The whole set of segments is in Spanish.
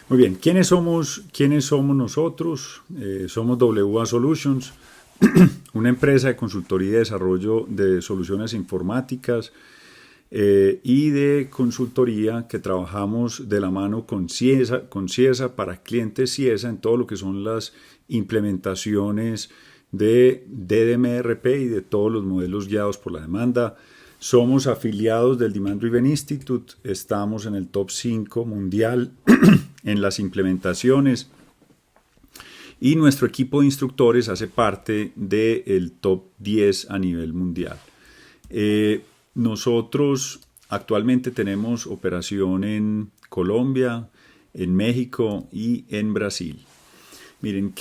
Muy bien, ¿quiénes somos nosotros? Somos WA Solutions, una empresa de consultoría y desarrollo de soluciones informáticas y de consultoría que trabajamos de la mano con CIESA para clientes CIESA en todo lo que son las implementaciones de DDMRP y de todos los modelos guiados por la demanda. Somos afiliados del Demand Driven Institute, estamos en el top 5 mundial en las implementaciones y nuestro equipo de instructores hace parte del top 10 a nivel mundial. Nosotros actualmente tenemos operación en Colombia, en México y en Brasil. Miren,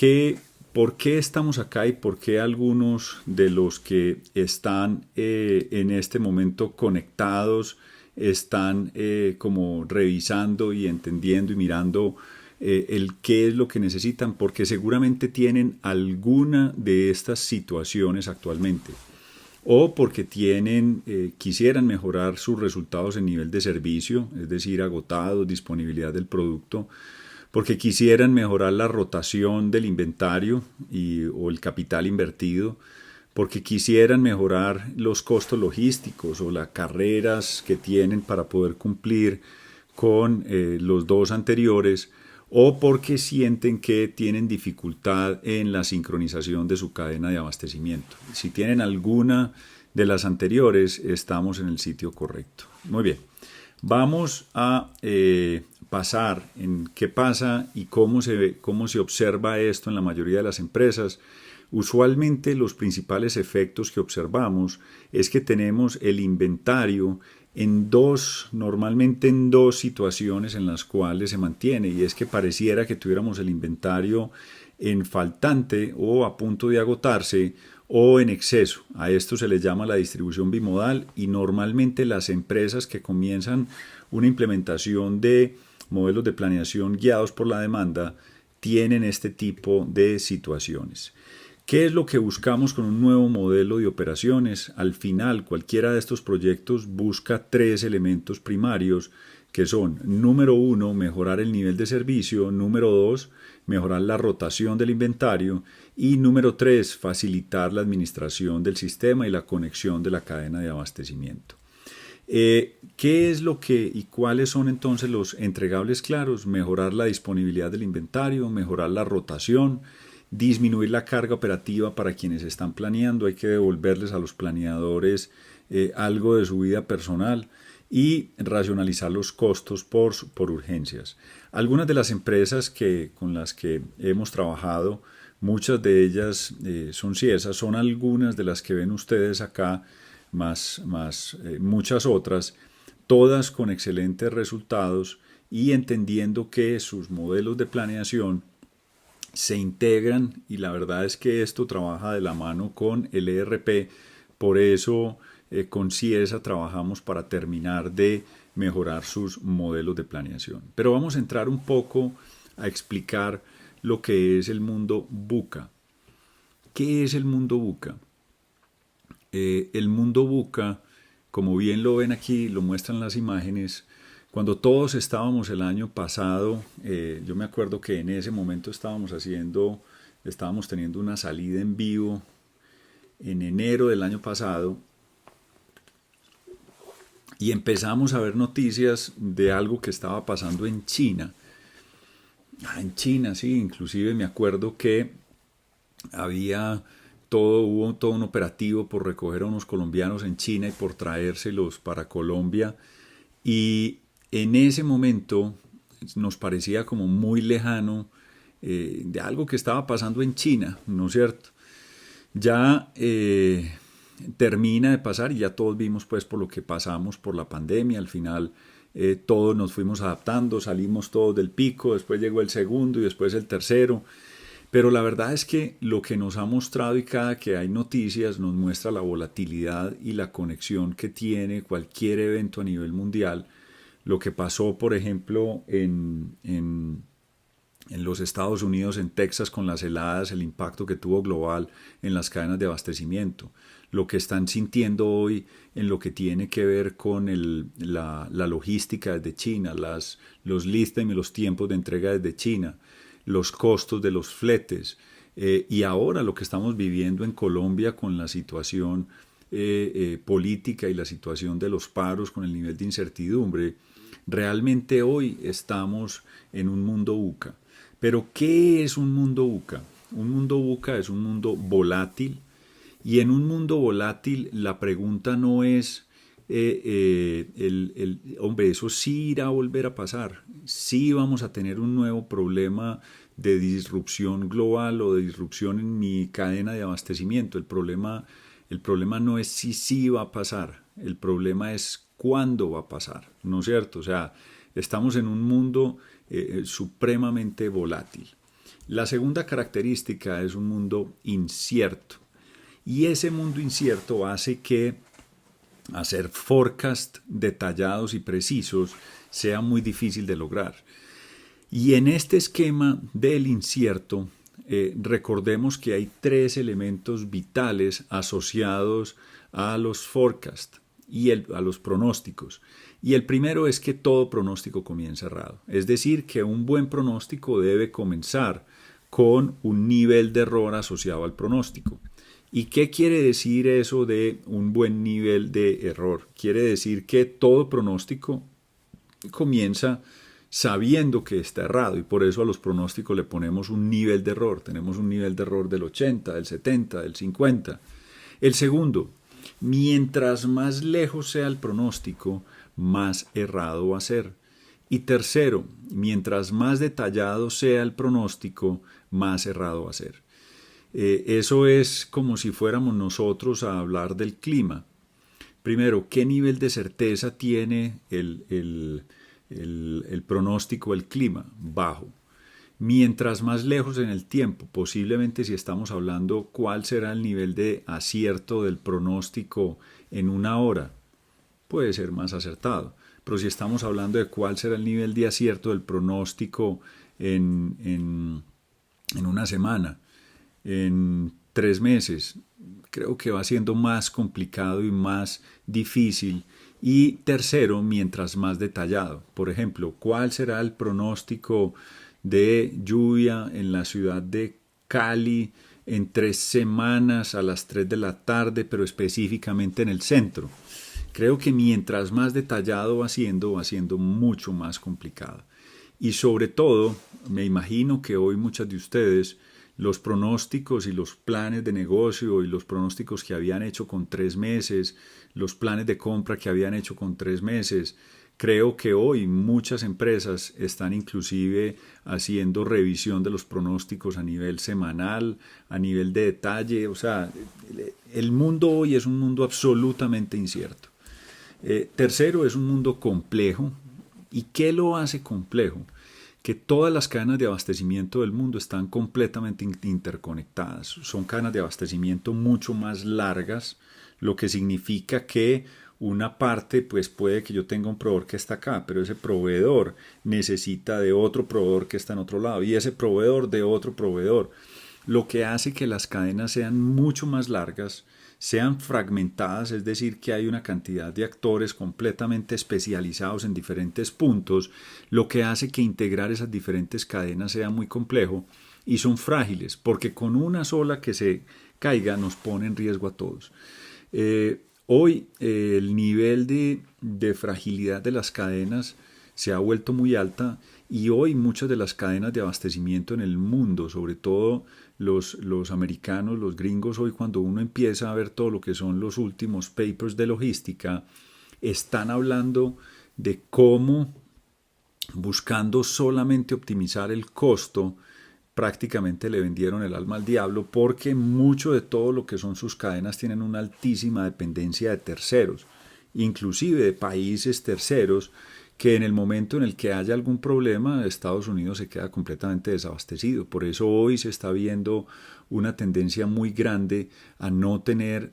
¿por qué estamos acá y por qué algunos de los que están en este momento conectados están como revisando y entendiendo y mirando el qué es lo que necesitan? Porque seguramente tienen alguna de estas situaciones actualmente o porque quisieran mejorar sus resultados en nivel de servicio, es decir, agotados, disponibilidad del producto, porque quisieran mejorar la rotación del inventario o el capital invertido, porque quisieran mejorar los costos logísticos o las carreras que tienen para poder cumplir con los dos anteriores, o porque sienten que tienen dificultad en la sincronización de su cadena de abastecimiento. Si tienen alguna de las anteriores, estamos en el sitio correcto. Muy bien, vamos a pasar en qué pasa y cómo se observa esto en la mayoría de las empresas. Usualmente los principales efectos que observamos es que tenemos el inventario normalmente en dos situaciones en las cuales se mantiene, y es que pareciera que tuviéramos el inventario en faltante o a punto de agotarse o en exceso. A esto se le llama la distribución bimodal, y normalmente las empresas que comienzan una implementación de modelos de planeación guiados por la demanda tienen este tipo de situaciones. ¿Qué es lo que buscamos con un nuevo modelo de operaciones? Al final, cualquiera de estos proyectos busca tres elementos primarios, que son: número uno, mejorar el nivel de servicio; número dos, mejorar la rotación del inventario; y número tres, facilitar la administración del sistema y la conexión de la cadena de abastecimiento. ¿Qué es lo que y cuáles son entonces los entregables claros? Mejorar la disponibilidad del inventario, mejorar la rotación, disminuir la carga operativa para quienes están planeando. Hay que devolverles a los planeadores algo de su vida personal, y racionalizar los costos por urgencias. Algunas de las empresas con las que hemos trabajado, muchas de ellas son CIESA, son algunas de las que ven ustedes acá, más muchas otras, todas con excelentes resultados y entendiendo que sus modelos de planeación se integran, y la verdad es que esto trabaja de la mano con el ERP. Por eso con CIESA trabajamos para terminar de mejorar sus modelos de planeación. Pero vamos a entrar un poco a explicar lo que es el mundo VUCA. ¿Qué es el mundo VUCA? El mundo VUCA, como bien lo ven aquí, lo muestran las imágenes. Cuando todos estábamos el año pasado, yo me acuerdo que en ese momento estábamos teniendo una salida en vivo en enero del año pasado, y empezamos a ver noticias de algo que estaba pasando en China. En China, sí, inclusive me acuerdo que hubo todo un operativo por recoger a unos colombianos en China y por traérselos para Colombia. Y en ese momento nos parecía como muy lejano de algo que estaba pasando en China, ¿no es cierto? Ya termina de pasar y ya todos vimos pues por lo que pasamos por la pandemia. Al final todos nos fuimos adaptando, salimos todos del pico, después llegó el segundo y después el tercero. Pero la verdad es que lo que nos ha mostrado, y cada que hay noticias nos muestra la volatilidad y la conexión que tiene cualquier evento a nivel mundial. Lo que pasó, por ejemplo, en los Estados Unidos, en Texas, con las heladas, el impacto que tuvo global en las cadenas de abastecimiento, lo que están sintiendo hoy en lo que tiene que ver con la logística desde China, los lead time y los tiempos de entrega desde China, los costos de los fletes, y ahora lo que estamos viviendo en Colombia con la situación política y la situación de los paros, con el nivel de incertidumbre. Realmente hoy estamos en un mundo VUCA. Pero ¿qué es un mundo VUCA? Un mundo VUCA es un mundo volátil, y en un mundo volátil la pregunta no es, hombre, eso sí irá a volver a pasar, sí vamos a tener un nuevo problema de disrupción global o de disrupción en mi cadena de abastecimiento. El problema no es si sí va a pasar, el problema es cuándo va a pasar, ¿no es cierto? O sea, estamos en un mundo supremamente volátil. La segunda característica es un mundo incierto. Y ese mundo incierto hace que hacer forecast detallados y precisos sea muy difícil de lograr. Y en este esquema del incierto, recordemos que hay tres elementos vitales asociados a los forecasts y a los pronósticos. Y el primero es que todo pronóstico comienza errado. Es decir, que un buen pronóstico debe comenzar con un nivel de error asociado al pronóstico. ¿Y qué quiere decir eso de un buen nivel de error? Quiere decir que todo pronóstico comienza sabiendo que está errado, y por eso a los pronósticos le ponemos un nivel de error. Tenemos un nivel de error del 80, del 70, del 50. El segundo, mientras más lejos sea el pronóstico, más errado va a ser. Y tercero, mientras más detallado sea el pronóstico, más errado va a ser. Eso es como si fuéramos nosotros a hablar del clima. Primero, ¿qué nivel de certeza tiene el pronóstico del clima? Bajo. Mientras más lejos en el tiempo, posiblemente si estamos hablando cuál será el nivel de acierto del pronóstico en una hora, puede ser más acertado. Pero si estamos hablando de cuál será el nivel de acierto del pronóstico en una semana, en 3 meses, creo que va siendo más complicado y más difícil. Y tercero, mientras más detallado. Por ejemplo, ¿cuál será el pronóstico de lluvia en la ciudad de Cali en 3 semanas a las 3 de la tarde, pero específicamente en el centro? Creo que mientras más detallado va siendo mucho más complicado. Y sobre todo, me imagino que hoy muchas de ustedes, los pronósticos y los planes de negocio y los pronósticos que habían hecho con 3 meses, los planes de compra que habían hecho con 3 meses, creo que hoy muchas empresas están inclusive haciendo revisión de los pronósticos a nivel semanal, a nivel de detalle. O sea, el mundo hoy es un mundo absolutamente incierto. Tercero, es un mundo complejo. ¿Y qué lo hace complejo? Que todas las cadenas de abastecimiento del mundo están completamente interconectadas. Son cadenas de abastecimiento mucho más largas, lo que significa que una parte, pues puede que yo tenga un proveedor que está acá, pero ese proveedor necesita de otro proveedor que está en otro lado, y ese proveedor de otro proveedor, lo que hace que las cadenas sean mucho más largas, sean fragmentadas, es decir, que hay una cantidad de actores completamente especializados en diferentes puntos, lo que hace que integrar esas diferentes cadenas sea muy complejo, y son frágiles, porque con una sola que se caiga nos pone en riesgo a todos. Hoy el nivel de fragilidad de las cadenas se ha vuelto muy alta, y hoy muchas de las cadenas de abastecimiento en el mundo, sobre todo los americanos, los gringos, hoy cuando uno empieza a ver todo lo que son los últimos papers de logística, están hablando de cómo, buscando solamente optimizar el costo, prácticamente le vendieron el alma al diablo, porque mucho de todo lo que son sus cadenas tienen una altísima dependencia de terceros, inclusive de países terceros, que en el momento en el que haya algún problema, Estados Unidos se queda completamente desabastecido. Por eso hoy se está viendo una tendencia muy grande a no tener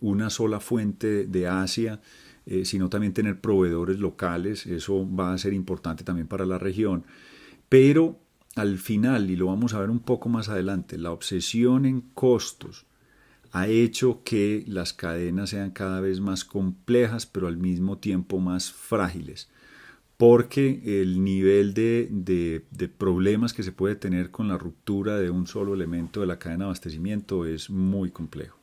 una sola fuente de Asia, sino también tener proveedores locales. Eso va a ser importante también para la región. Pero al final, y lo vamos a ver un poco más adelante, la obsesión en costos ha hecho que las cadenas sean cada vez más complejas, pero al mismo tiempo más frágiles, porque el nivel de problemas que se puede tener con la ruptura de un solo elemento de la cadena de abastecimiento es muy complejo.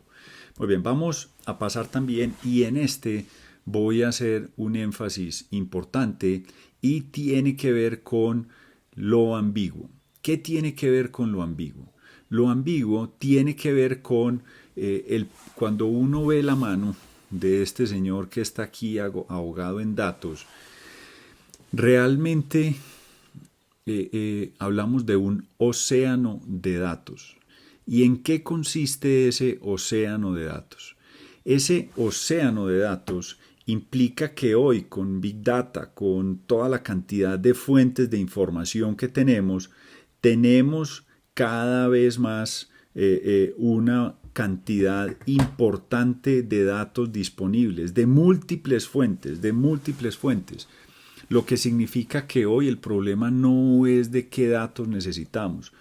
Muy bien, vamos a pasar también, y en este voy a hacer un énfasis importante y tiene que ver con lo ambiguo. ¿Qué tiene que ver con lo ambiguo? Lo ambiguo tiene que ver con cuando uno ve la mano de este señor que está aquí ahogado en datos, realmente hablamos de un océano de datos. ¿Y en qué consiste ese océano de datos? Ese océano de datos implica que hoy con Big Data, con toda la cantidad de fuentes de información que tenemos cada vez más una cantidad importante de datos disponibles, de múltiples fuentes, lo que significa que hoy el problema no es de qué datos necesitamos.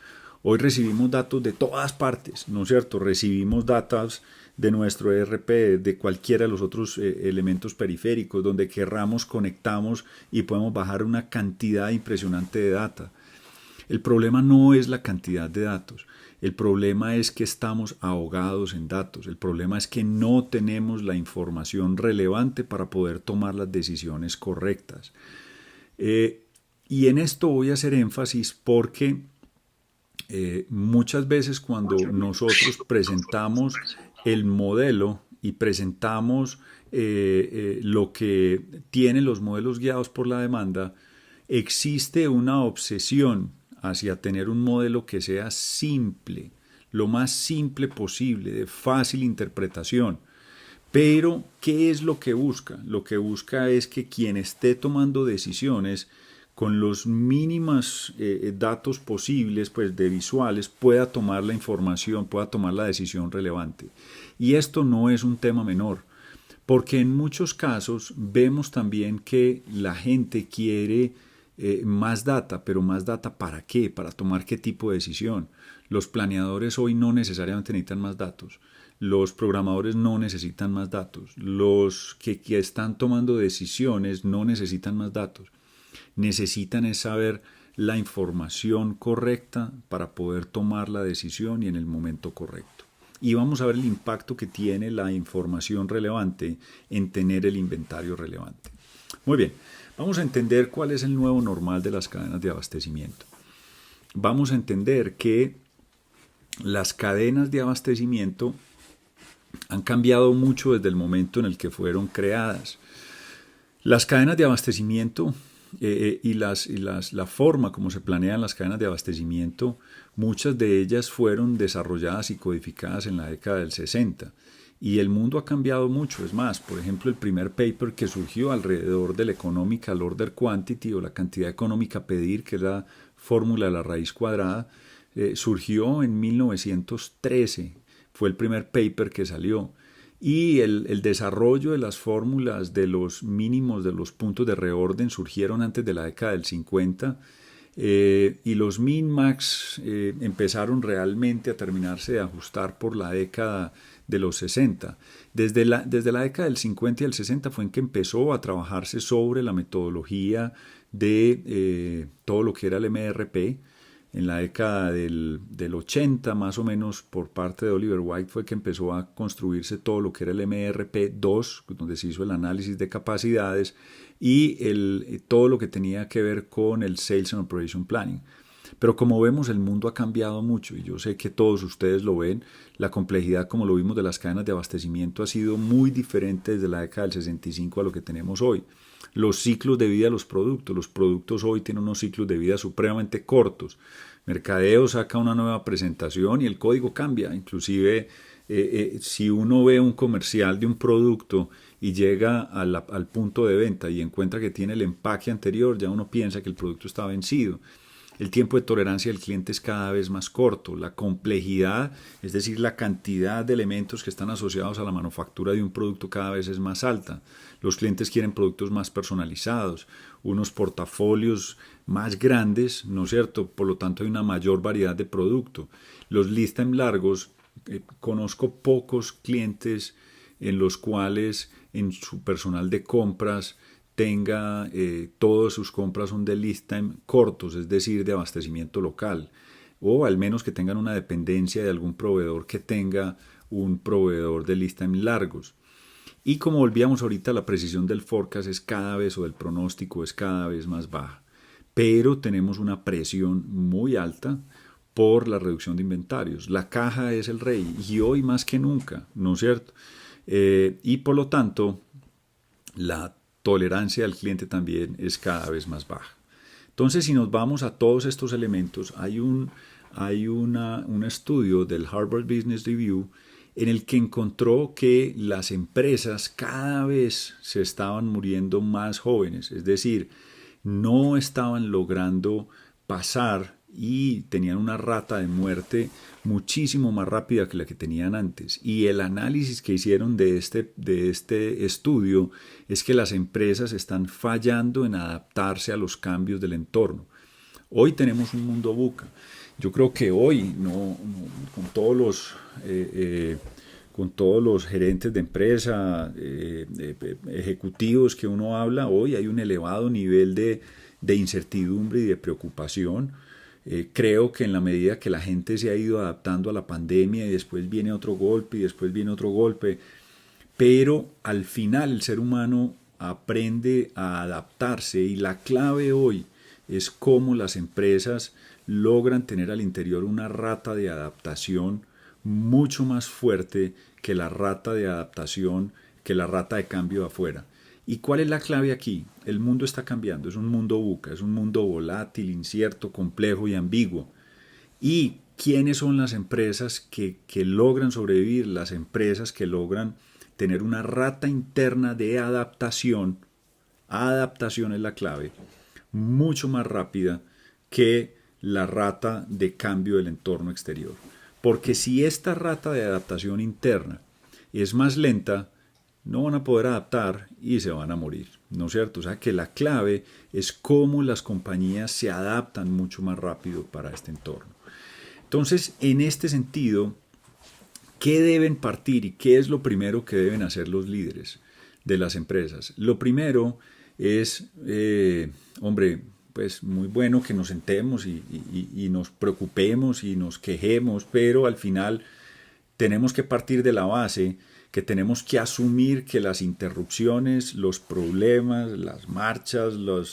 Hoy recibimos datos de todas partes, ¿no es cierto? Recibimos datos de nuestro ERP, de cualquiera de los otros elementos periféricos, donde querramos conectamos y podemos bajar una cantidad impresionante de data. El problema no es la cantidad de datos, el problema es que estamos ahogados en datos, el problema es que no tenemos la información relevante para poder tomar las decisiones correctas. Y en esto voy a hacer énfasis porque muchas veces cuando nosotros presentamos el modelo y presentamos lo que tienen los modelos guiados por la demanda, existe una obsesión hacia tener un modelo que sea simple, lo más simple posible, de fácil interpretación. Pero, ¿qué es lo que busca? Lo que busca es que quien esté tomando decisiones con los mínimos datos posibles, pues de visuales, pueda tomar la información, pueda tomar la decisión relevante. Y esto no es un tema menor, porque en muchos casos vemos también que la gente quiere más data, pero más data ¿para qué? Para tomar qué tipo de decisión. Los planeadores hoy no necesariamente necesitan más datos. Los programadores no necesitan más datos. Los que están tomando decisiones no necesitan más datos. Necesitan es saber la información correcta para poder tomar la decisión y en el momento correcto. Y vamos a ver el impacto que tiene la información relevante en tener el inventario relevante. Muy bien, vamos a entender cuál es el nuevo normal de las cadenas de abastecimiento. Vamos a entender que las cadenas de abastecimiento han cambiado mucho desde el momento en el que fueron creadas. Las cadenas de abastecimiento y la forma como se planean las cadenas de abastecimiento, muchas de ellas fueron desarrolladas y codificadas en la década del 60. Y el mundo ha cambiado mucho. Es más, por ejemplo, el primer paper que surgió alrededor del economical order quantity o la cantidad económica a pedir, que es la fórmula de la raíz cuadrada, surgió en 1913. Fue el primer paper que salió. Y el desarrollo de las fórmulas de los mínimos de los puntos de reorden surgieron antes de la década del 50. Y los min-max empezaron realmente a terminarse de ajustar por la década de los 60. Desde la década del 50 y el 60 fue en que empezó a trabajarse sobre la metodología de todo lo que era el MRP. En la década del 80, más o menos, por parte de Oliver White, fue que empezó a construirse todo lo que era el MRP2, donde se hizo el análisis de capacidades y todo lo que tenía que ver con el Sales and Operation Planning. Pero como vemos, el mundo ha cambiado mucho y yo sé que todos ustedes lo ven. La complejidad, como lo vimos, de las cadenas de abastecimiento ha sido muy diferente desde la década del 65 a lo que tenemos hoy. Los ciclos de vida de los productos hoy tienen unos ciclos de vida supremamente cortos. Mercadeo saca una nueva presentación y el código cambia. Inclusive si uno ve un comercial de un producto y llega al punto de venta y encuentra que tiene el empaque anterior, ya uno piensa que el producto está vencido. El tiempo de tolerancia del cliente es cada vez más corto. La complejidad, es decir, la cantidad de elementos que están asociados a la manufactura de un producto cada vez es más alta. Los clientes quieren productos más personalizados, unos portafolios más grandes, ¿no es cierto? Por lo tanto, hay una mayor variedad de producto. Los lead time largos, conozco pocos clientes en los cuales en su personal de compras tenga todas sus compras son de lead time cortos, es decir, de abastecimiento local, o al menos que tengan una dependencia de algún proveedor que tenga un proveedor de lead time largos. Y como volvíamos ahorita, la precisión del forecast es cada vez, o del pronóstico es cada vez más baja. Pero tenemos una presión muy alta por la reducción de inventarios. La caja es el rey y hoy más que nunca, ¿no es cierto? Y por lo tanto, la tolerancia del cliente también es cada vez más baja. Entonces, si nos vamos a todos estos elementos, hay un estudio del Harvard Business Review en el que encontró que las empresas cada vez se estaban muriendo más jóvenes, es decir, no estaban logrando pasar y tenían una rata de muerte muchísimo más rápida que la que tenían antes. Y el análisis que hicieron de este estudio es que las empresas están fallando en adaptarse a los cambios del entorno. Hoy tenemos un mundo VUCA. Yo creo que hoy, con todos los gerentes de empresa, ejecutivos que uno habla, hoy hay un elevado nivel de incertidumbre y de preocupación. Creo que en la medida que la gente se ha ido adaptando a la pandemia y después viene otro golpe y después viene otro golpe, pero al final el ser humano aprende a adaptarse y la clave hoy es cómo las empresas logran tener al interior una rata de adaptación mucho más fuerte que la rata de adaptación, que la rata de cambio de afuera. ¿Y cuál es la clave aquí? El mundo está cambiando, es un mundo VUCA, es un mundo volátil, incierto, complejo y ambiguo. ¿Y quiénes son las empresas que logran sobrevivir? Las empresas que logran tener una rata interna de adaptación es la clave, mucho más rápida que la rata de cambio del entorno exterior. Porque si esta rata de adaptación interna es más lenta, no van a poder adaptar y se van a morir, ¿no es cierto? O sea que la clave es cómo las compañías se adaptan mucho más rápido para este entorno. Entonces, en este sentido, ¿qué deben partir y qué es lo primero que deben hacer los líderes de las empresas? Lo primero es, pues muy bueno que nos sentemos y nos preocupemos y nos quejemos, pero al final tenemos que partir de la base que tenemos que asumir que las interrupciones, los problemas, las marchas, la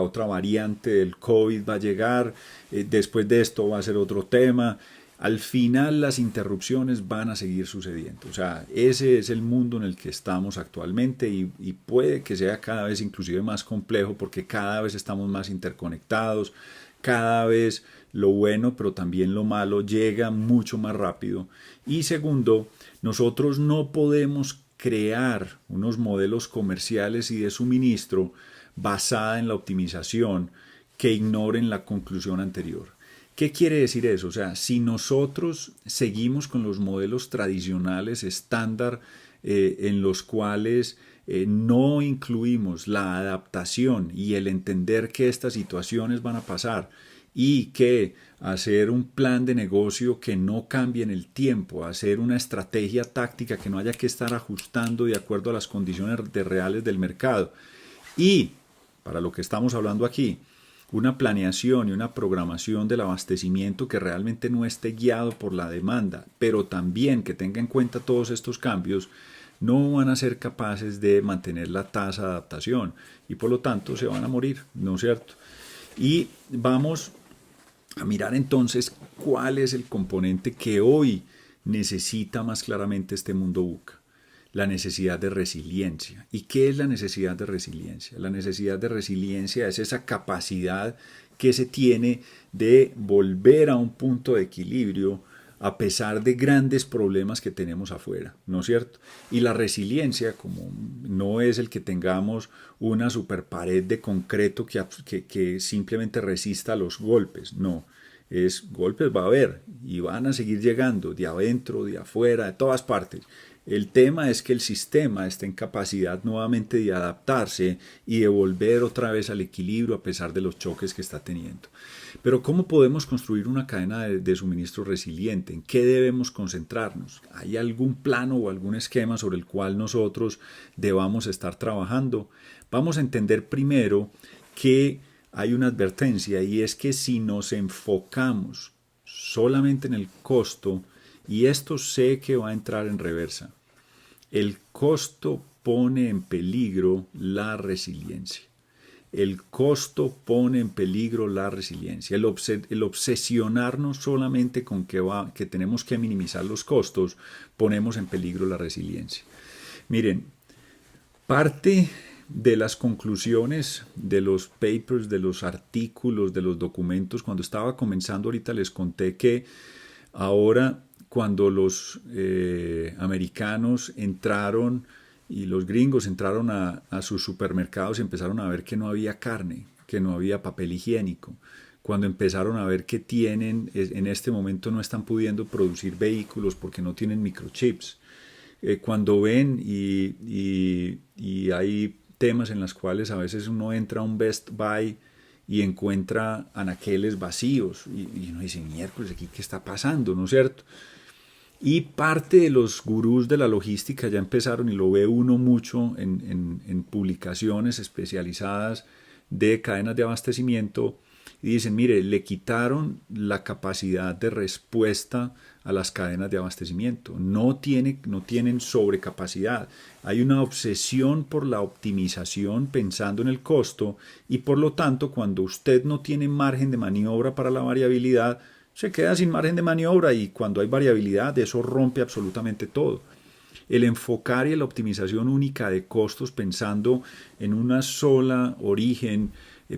otra variante del COVID va a llegar, después de esto va a ser otro tema. Al final las interrupciones van a seguir sucediendo. O sea, ese es el mundo en el que estamos actualmente y puede que sea cada vez inclusive más complejo porque cada vez estamos más interconectados, cada vez lo bueno pero también lo malo llega mucho más rápido. Y segundo, nosotros no podemos crear unos modelos comerciales y de suministro basada en la optimización que ignoren la conclusión anterior. ¿Qué quiere decir eso? O sea, si nosotros seguimos con los modelos tradicionales estándar en los cuales no incluimos la adaptación y el entender que estas situaciones van a pasar y que hacer un plan de negocio que no cambie en el tiempo, hacer una estrategia táctica que no haya que estar ajustando de acuerdo a las condiciones reales del mercado y, para lo que estamos hablando aquí, una planeación y una programación del abastecimiento que realmente no esté guiado por la demanda, pero también que tenga en cuenta todos estos cambios, no van a ser capaces de mantener la tasa de adaptación y por lo tanto se van a morir, ¿no es cierto? Y vamos a mirar entonces cuál es el componente que hoy necesita más claramente este mundo VUCA. La necesidad de resiliencia. ¿Y qué es la necesidad de resiliencia? La necesidad de resiliencia es esa capacidad que se tiene de volver a un punto de equilibrio a pesar de grandes problemas que tenemos afuera, ¿no es cierto? Y la resiliencia, como no es el que tengamos una super pared de concreto que simplemente resista los golpes, no. Es golpes va a haber y van a seguir llegando de adentro, de afuera, de todas partes. El tema es que el sistema está en capacidad nuevamente de adaptarse y de volver otra vez al equilibrio a pesar de los choques que está teniendo. Pero ¿cómo podemos construir una cadena de suministro resiliente? ¿En qué debemos concentrarnos? ¿Hay algún plano o algún esquema sobre el cual nosotros debamos estar trabajando? Vamos a entender primero que hay una advertencia y es que si nos enfocamos solamente en el costo, y esto sé que va a entrar en reversa, el costo pone en peligro la resiliencia. El costo pone en peligro la resiliencia. El obsesionarnos solamente con que tenemos que minimizar los costos, ponemos en peligro la resiliencia. Miren, parte de las conclusiones de los papers, de los artículos, de los documentos, cuando estaba comenzando ahorita les conté que ahora cuando los americanos entraron y los gringos entraron a sus supermercados y empezaron a ver que no había carne, que no había papel higiénico, cuando empezaron a ver que en este momento no están pudiendo producir vehículos porque no tienen microchips, cuando ven y hay temas en los cuales a veces uno entra a un Best Buy y encuentra anaqueles vacíos y uno dice, miércoles, ¿aquí qué está pasando? ¿No es cierto? Y parte de los gurús de la logística ya empezaron, y lo ve uno mucho en publicaciones especializadas de cadenas de abastecimiento, y dicen, mire, le quitaron la capacidad de respuesta a las cadenas de abastecimiento. No tienen sobrecapacidad. Hay una obsesión por la optimización pensando en el costo y por lo tanto cuando usted no tiene margen de maniobra para la variabilidad, se queda sin margen de maniobra y cuando hay variabilidad eso rompe absolutamente todo. El enfocar y la optimización única de costos pensando en una sola origen,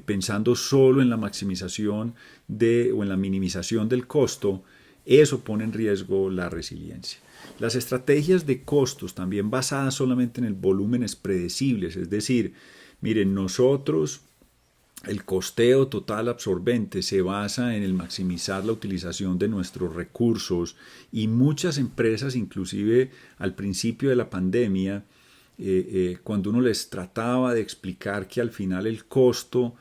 pensando solo en la maximización o en la minimización del costo, eso pone en riesgo la resiliencia. Las estrategias de costos también basadas solamente en el volúmenes predecibles, es decir, miren, nosotros el costeo total absorbente se basa en el maximizar la utilización de nuestros recursos y muchas empresas, inclusive al principio de la pandemia, cuando uno les trataba de explicar que al final el costo,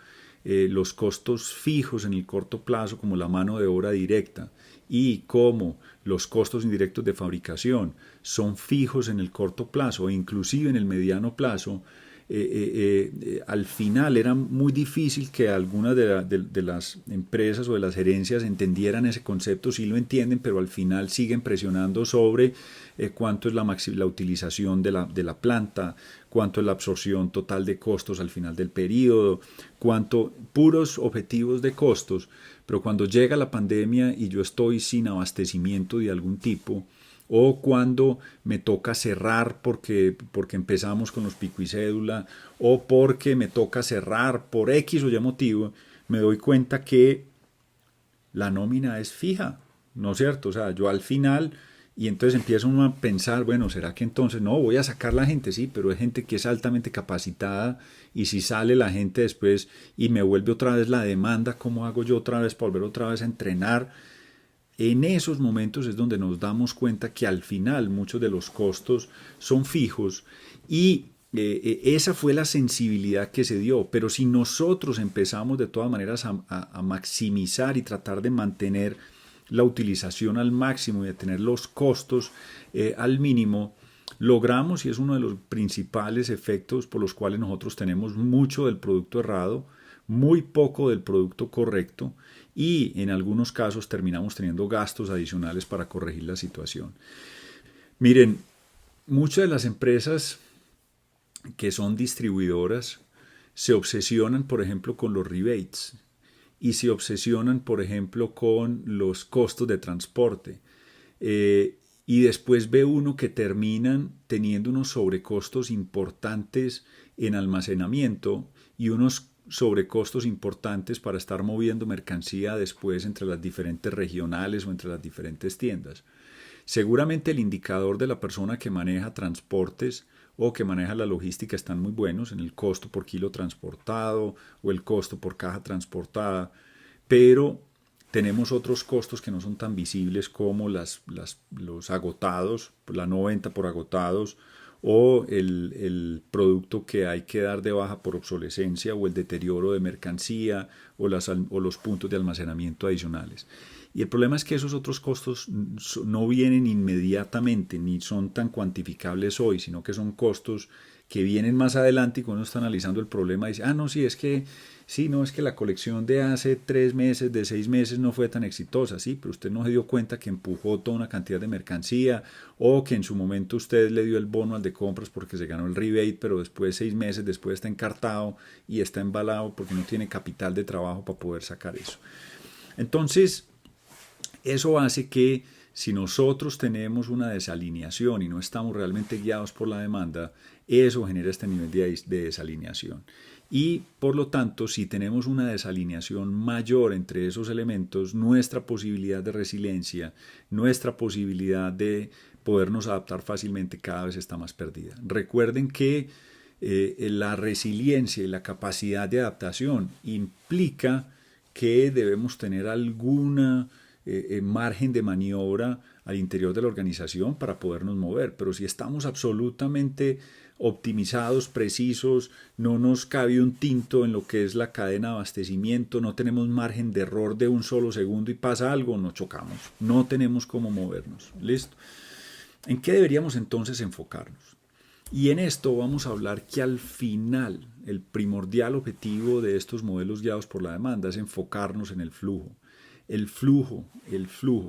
los costos fijos en el corto plazo como la mano de obra directa y como los costos indirectos de fabricación son fijos en el corto plazo e inclusive en el mediano plazo, al final era muy difícil que algunas de las empresas o de las gerencias entendieran ese concepto, sí lo entienden, pero al final siguen presionando sobre cuánto es la utilización de la planta, cuánto es la absorción total de costos al final del periodo, puros objetivos de costos, pero cuando llega la pandemia y yo estoy sin abastecimiento de algún tipo, o cuando me toca cerrar porque empezamos con los pico y cédula, o porque me toca cerrar por X o Y motivo, me doy cuenta que la nómina es fija, ¿no es cierto? O sea, yo al final, y entonces empiezo uno a pensar, bueno, ¿será que entonces no voy a sacar la gente? Sí, pero es gente que es altamente capacitada y si sale la gente después y me vuelve otra vez la demanda, ¿cómo hago yo otra vez para volver otra vez a entrenar? En esos momentos es donde nos damos cuenta que al final muchos de los costos son fijos y esa fue la sensibilidad que se dio. Pero si nosotros empezamos de todas maneras a maximizar y tratar de mantener la utilización al máximo y de tener los costos al mínimo, logramos, y es uno de los principales efectos por los cuales nosotros tenemos mucho del producto errado, muy poco del producto correcto, y en algunos casos terminamos teniendo gastos adicionales para corregir la situación. Miren, muchas de las empresas que son distribuidoras se obsesionan, por ejemplo, con los rebates y se obsesionan, por ejemplo, con los costos de transporte. Y después ve uno que terminan teniendo unos sobrecostos importantes en almacenamiento y unos sobrecostos importantes para estar moviendo mercancía después entre las diferentes regionales o entre las diferentes tiendas. Seguramente el indicador de la persona que maneja transportes o que maneja la logística están muy buenos en el costo por kilo transportado o el costo por caja transportada, pero tenemos otros costos que no son tan visibles como los agotados, la no venta por agotados o el producto que hay que dar de baja por obsolescencia o el deterioro de mercancía o los puntos de almacenamiento adicionales. Y el problema es que esos otros costos no vienen inmediatamente ni son tan cuantificables hoy, sino que son costos que vienen más adelante y cuando uno está analizando el problema dice, no, sí, es que la colección de hace 3 meses, de 6 meses no fue tan exitosa, sí, pero usted no se dio cuenta que empujó toda una cantidad de mercancía o que en su momento usted le dio el bono al de compras porque se ganó el rebate, pero después 6 meses después está encartado y está embalado porque no tiene capital de trabajo para poder sacar eso. Entonces, eso hace que si nosotros tenemos una desalineación y no estamos realmente guiados por la demanda, eso genera este nivel de desalineación. Y por lo tanto, si tenemos una desalineación mayor entre esos elementos, nuestra posibilidad de resiliencia, nuestra posibilidad de podernos adaptar fácilmente cada vez está más perdida. Recuerden que la resiliencia y la capacidad de adaptación implica que debemos tener alguna margen de maniobra al interior de la organización para podernos mover, pero si estamos absolutamente optimizados, precisos, no nos cabe un tinto en lo que es la cadena de abastecimiento, no tenemos margen de error de un solo segundo y pasa algo, nos chocamos, no tenemos cómo movernos. ¿Listo? ¿En qué deberíamos entonces enfocarnos? Y en esto vamos a hablar que al final el primordial objetivo de estos modelos guiados por la demanda es enfocarnos en el flujo. El flujo.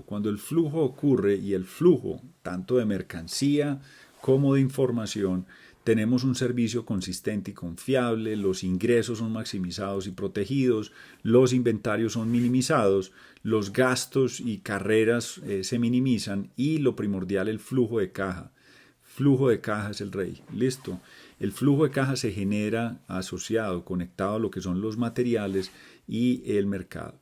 Cuando el flujo ocurre y el flujo tanto de mercancía como de información, tenemos un servicio consistente y confiable, los ingresos son maximizados y protegidos, los inventarios son minimizados, los gastos y carreras se minimizan y lo primordial, el flujo de caja. Flujo de caja es el rey. Listo. El flujo de caja se genera asociado, conectado a lo que son los materiales y el mercado.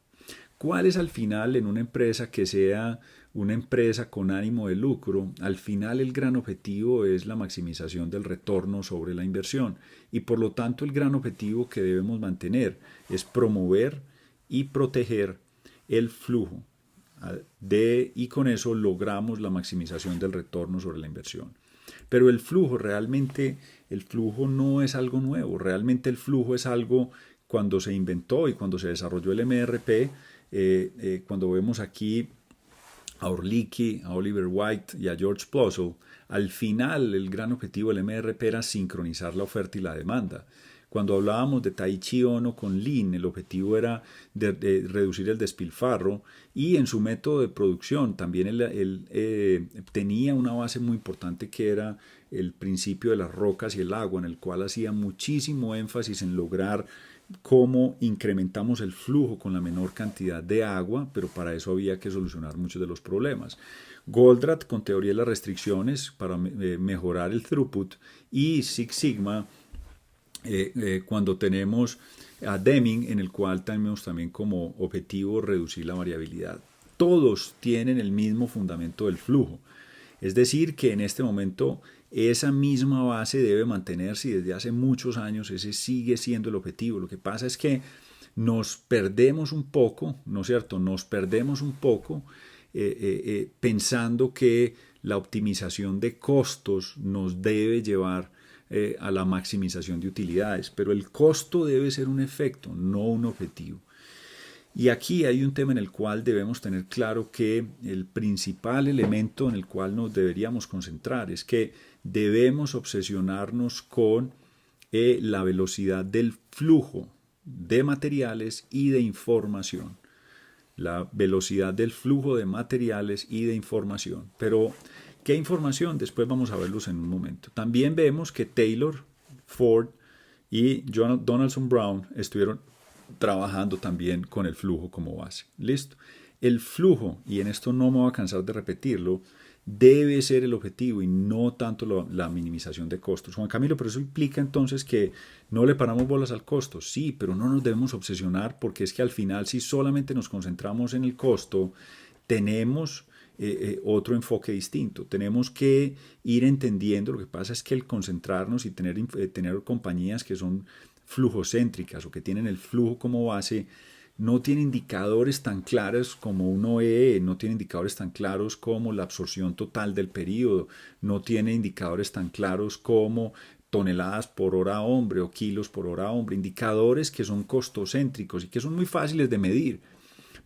¿Cuál es al final en una empresa que sea una empresa con ánimo de lucro? Al final el gran objetivo es la maximización del retorno sobre la inversión y por lo tanto el gran objetivo que debemos mantener es promover y proteger el flujo y con eso logramos la maximización del retorno sobre la inversión. Pero el flujo no es algo nuevo, realmente el flujo es algo cuando se inventó y cuando se desarrolló el MRP. Cuando vemos aquí a Orlicki, a Oliver White y a George Plausill, al final el gran objetivo del MRP era sincronizar la oferta y la demanda. Cuando hablábamos de Taiichi Ohno con Lean, el objetivo era de reducir el despilfarro y en su método de producción también él tenía una base muy importante que era el principio de las rocas y el agua, en el cual hacía muchísimo énfasis en lograr cómo incrementamos el flujo con la menor cantidad de agua, pero para eso había que solucionar muchos de los problemas. Goldratt con teoría de las restricciones para mejorar el throughput y Six Sigma cuando tenemos a Deming en el cual tenemos también como objetivo reducir la variabilidad. Todos tienen el mismo fundamento del flujo. Es decir, que en este momento esa misma base debe mantenerse y desde hace muchos años ese sigue siendo el objetivo. Lo que pasa es que nos perdemos un poco, ¿no es cierto? Nos perdemos un poco pensando que la optimización de costos nos debe llevar a la maximización de utilidades, pero el costo debe ser un efecto, no un objetivo. Y aquí hay un tema en el cual debemos tener claro que el principal elemento en el cual nos deberíamos concentrar es que debemos obsesionarnos con la velocidad del flujo de materiales y de información. La velocidad del flujo de materiales y de información. Pero, ¿qué información? Después vamos a verlos en un momento. También vemos que Taylor, Ford y Donaldson Brown estuvieron trabajando también con el flujo como base. ¿Listo? El flujo, y en esto no me voy a cansar de repetirlo, debe ser el objetivo y no tanto la minimización de costos. Juan Camilo, pero eso implica entonces que no le paramos bolas al costo. Sí, pero no nos debemos obsesionar porque es que al final si solamente nos concentramos en el costo, tenemos otro enfoque distinto. Tenemos que ir entendiendo, lo que pasa es que el concentrarnos y tener compañías que son flujocéntricas o que tienen el flujo como base, no tiene indicadores tan claros como un OEE, no tiene indicadores tan claros como la absorción total del periodo, no tiene indicadores tan claros como toneladas por hora hombre o kilos por hora hombre, indicadores que son costocéntricos y que son muy fáciles de medir,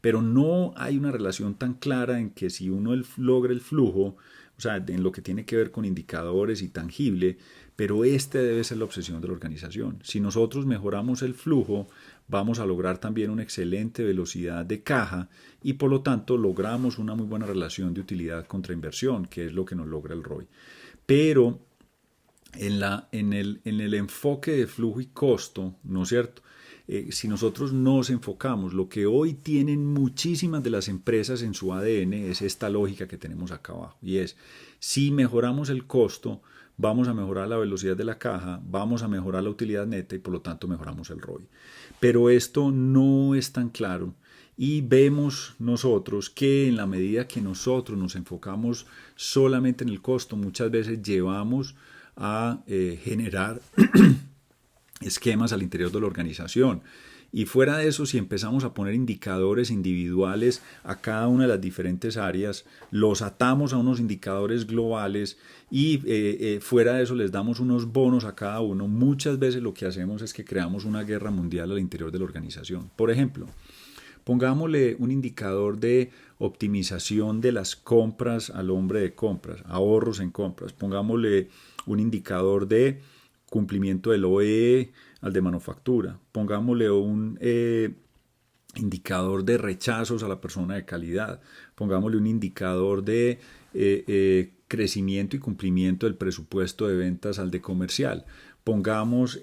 pero no hay una relación tan clara en que si uno logra el flujo, o sea, en lo que tiene que ver con indicadores y tangible, pero este debe ser la obsesión de la organización. Si nosotros mejoramos el flujo, vamos a lograr también una excelente velocidad de caja y por lo tanto logramos una muy buena relación de utilidad contra inversión, que es lo que nos logra el ROI. Pero en el enfoque de flujo y costo, ¿no es cierto? Si nosotros nos enfocamos, lo que hoy tienen muchísimas de las empresas en su ADN es esta lógica que tenemos acá abajo, y es, si mejoramos el costo, vamos a mejorar la velocidad de la caja, vamos a mejorar la utilidad neta y por lo tanto mejoramos el ROI. Pero esto no es tan claro y vemos nosotros que en la medida que nosotros nos enfocamos solamente en el costo, muchas veces llevamos a generar esquemas al interior de la organización. Y fuera de eso, si empezamos a poner indicadores individuales a cada una de las diferentes áreas, los atamos a unos indicadores globales y fuera de eso les damos unos bonos a cada uno, muchas veces lo que hacemos es que creamos una guerra mundial al interior de la organización. Por ejemplo, pongámosle un indicador de optimización de las compras al hombre de compras, ahorros en compras. Pongámosle un indicador de cumplimiento del OEE al de manufactura. Pongámosle un indicador de rechazos a la persona de calidad. Pongámosle un indicador de crecimiento y cumplimiento del presupuesto de ventas al de comercial. Pongamos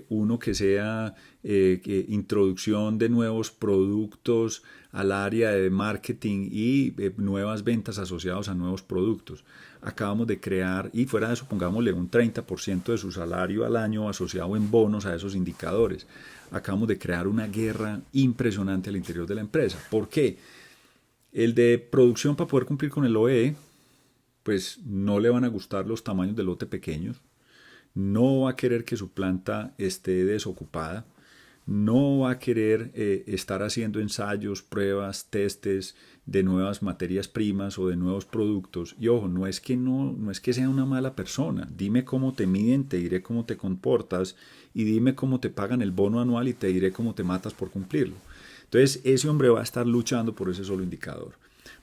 uno que sea introducción de nuevos productos al área de marketing y nuevas ventas asociadas a nuevos productos. Acabamos de crear, y fuera de eso pongámosle un 30% de su salario al año asociado en bonos a esos indicadores. Acabamos de crear una guerra impresionante al interior de la empresa. ¿Por qué? El de producción, para poder cumplir con el OEE, pues no le van a gustar los tamaños de lote pequeños, no va a querer que su planta esté desocupada, no va a querer estar haciendo ensayos, pruebas, testes de nuevas materias primas o de nuevos productos. Y ojo, no es que sea una mala persona. Dime cómo te miden, te diré cómo te comportas y dime cómo te pagan el bono anual y te diré cómo te matas por cumplirlo. Entonces, ese hombre va a estar luchando por ese solo indicador.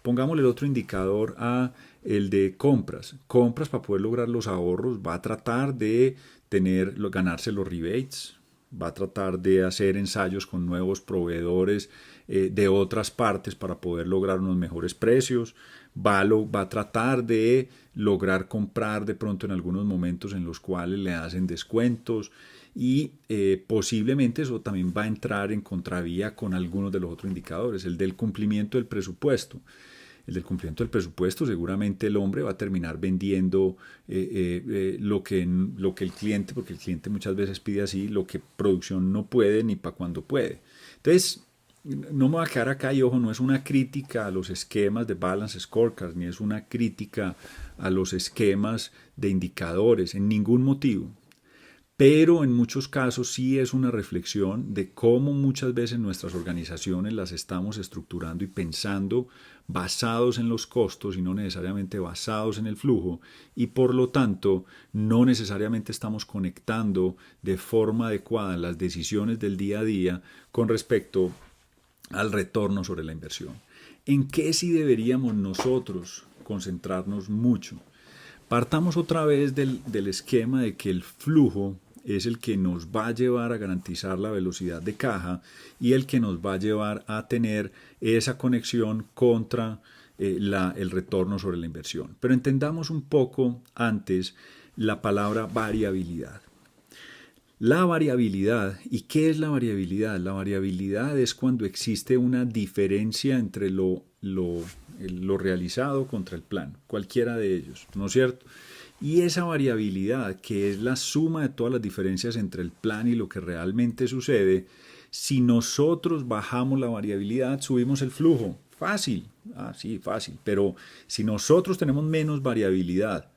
Pongámosle el otro indicador a el de compras. Compras, para poder lograr los ahorros, va a tratar de ganarse los rebates, va a tratar de hacer ensayos con nuevos proveedores de otras partes para poder lograr unos mejores precios, va a tratar de lograr comprar de pronto en algunos momentos en los cuales le hacen descuentos y posiblemente eso también va a entrar en contravía con algunos de los otros indicadores, el del cumplimiento del presupuesto. El del cumplimiento del presupuesto, seguramente el hombre va a terminar vendiendo lo que el cliente, porque el cliente muchas veces pide así, lo que producción no puede ni para cuando puede. Entonces, no me voy a quedar acá y ojo, no es una crítica a los esquemas de balance scorecard, ni es una crítica a los esquemas de indicadores, en ningún motivo. Pero en muchos casos sí es una reflexión de cómo muchas veces nuestras organizaciones las estamos estructurando y pensando basados en los costos y no necesariamente basados en el flujo y por lo tanto no necesariamente estamos conectando de forma adecuada las decisiones del día a día con respecto al retorno sobre la inversión. ¿En qué sí deberíamos nosotros concentrarnos mucho? Partamos otra vez del esquema de que el flujo es el que nos va a llevar a garantizar la velocidad de caja y el que nos va a llevar a tener esa conexión contra el retorno sobre la inversión. Pero entendamos un poco antes la palabra variabilidad. La variabilidad, ¿y qué es la variabilidad? La variabilidad es cuando existe una diferencia entre lo realizado contra el plan, cualquiera de ellos, ¿no es cierto? Y esa variabilidad, que es la suma de todas las diferencias entre el plan y lo que realmente sucede, si nosotros bajamos la variabilidad, subimos el flujo. Fácil, sí, fácil, pero si nosotros tenemos menos variabilidad,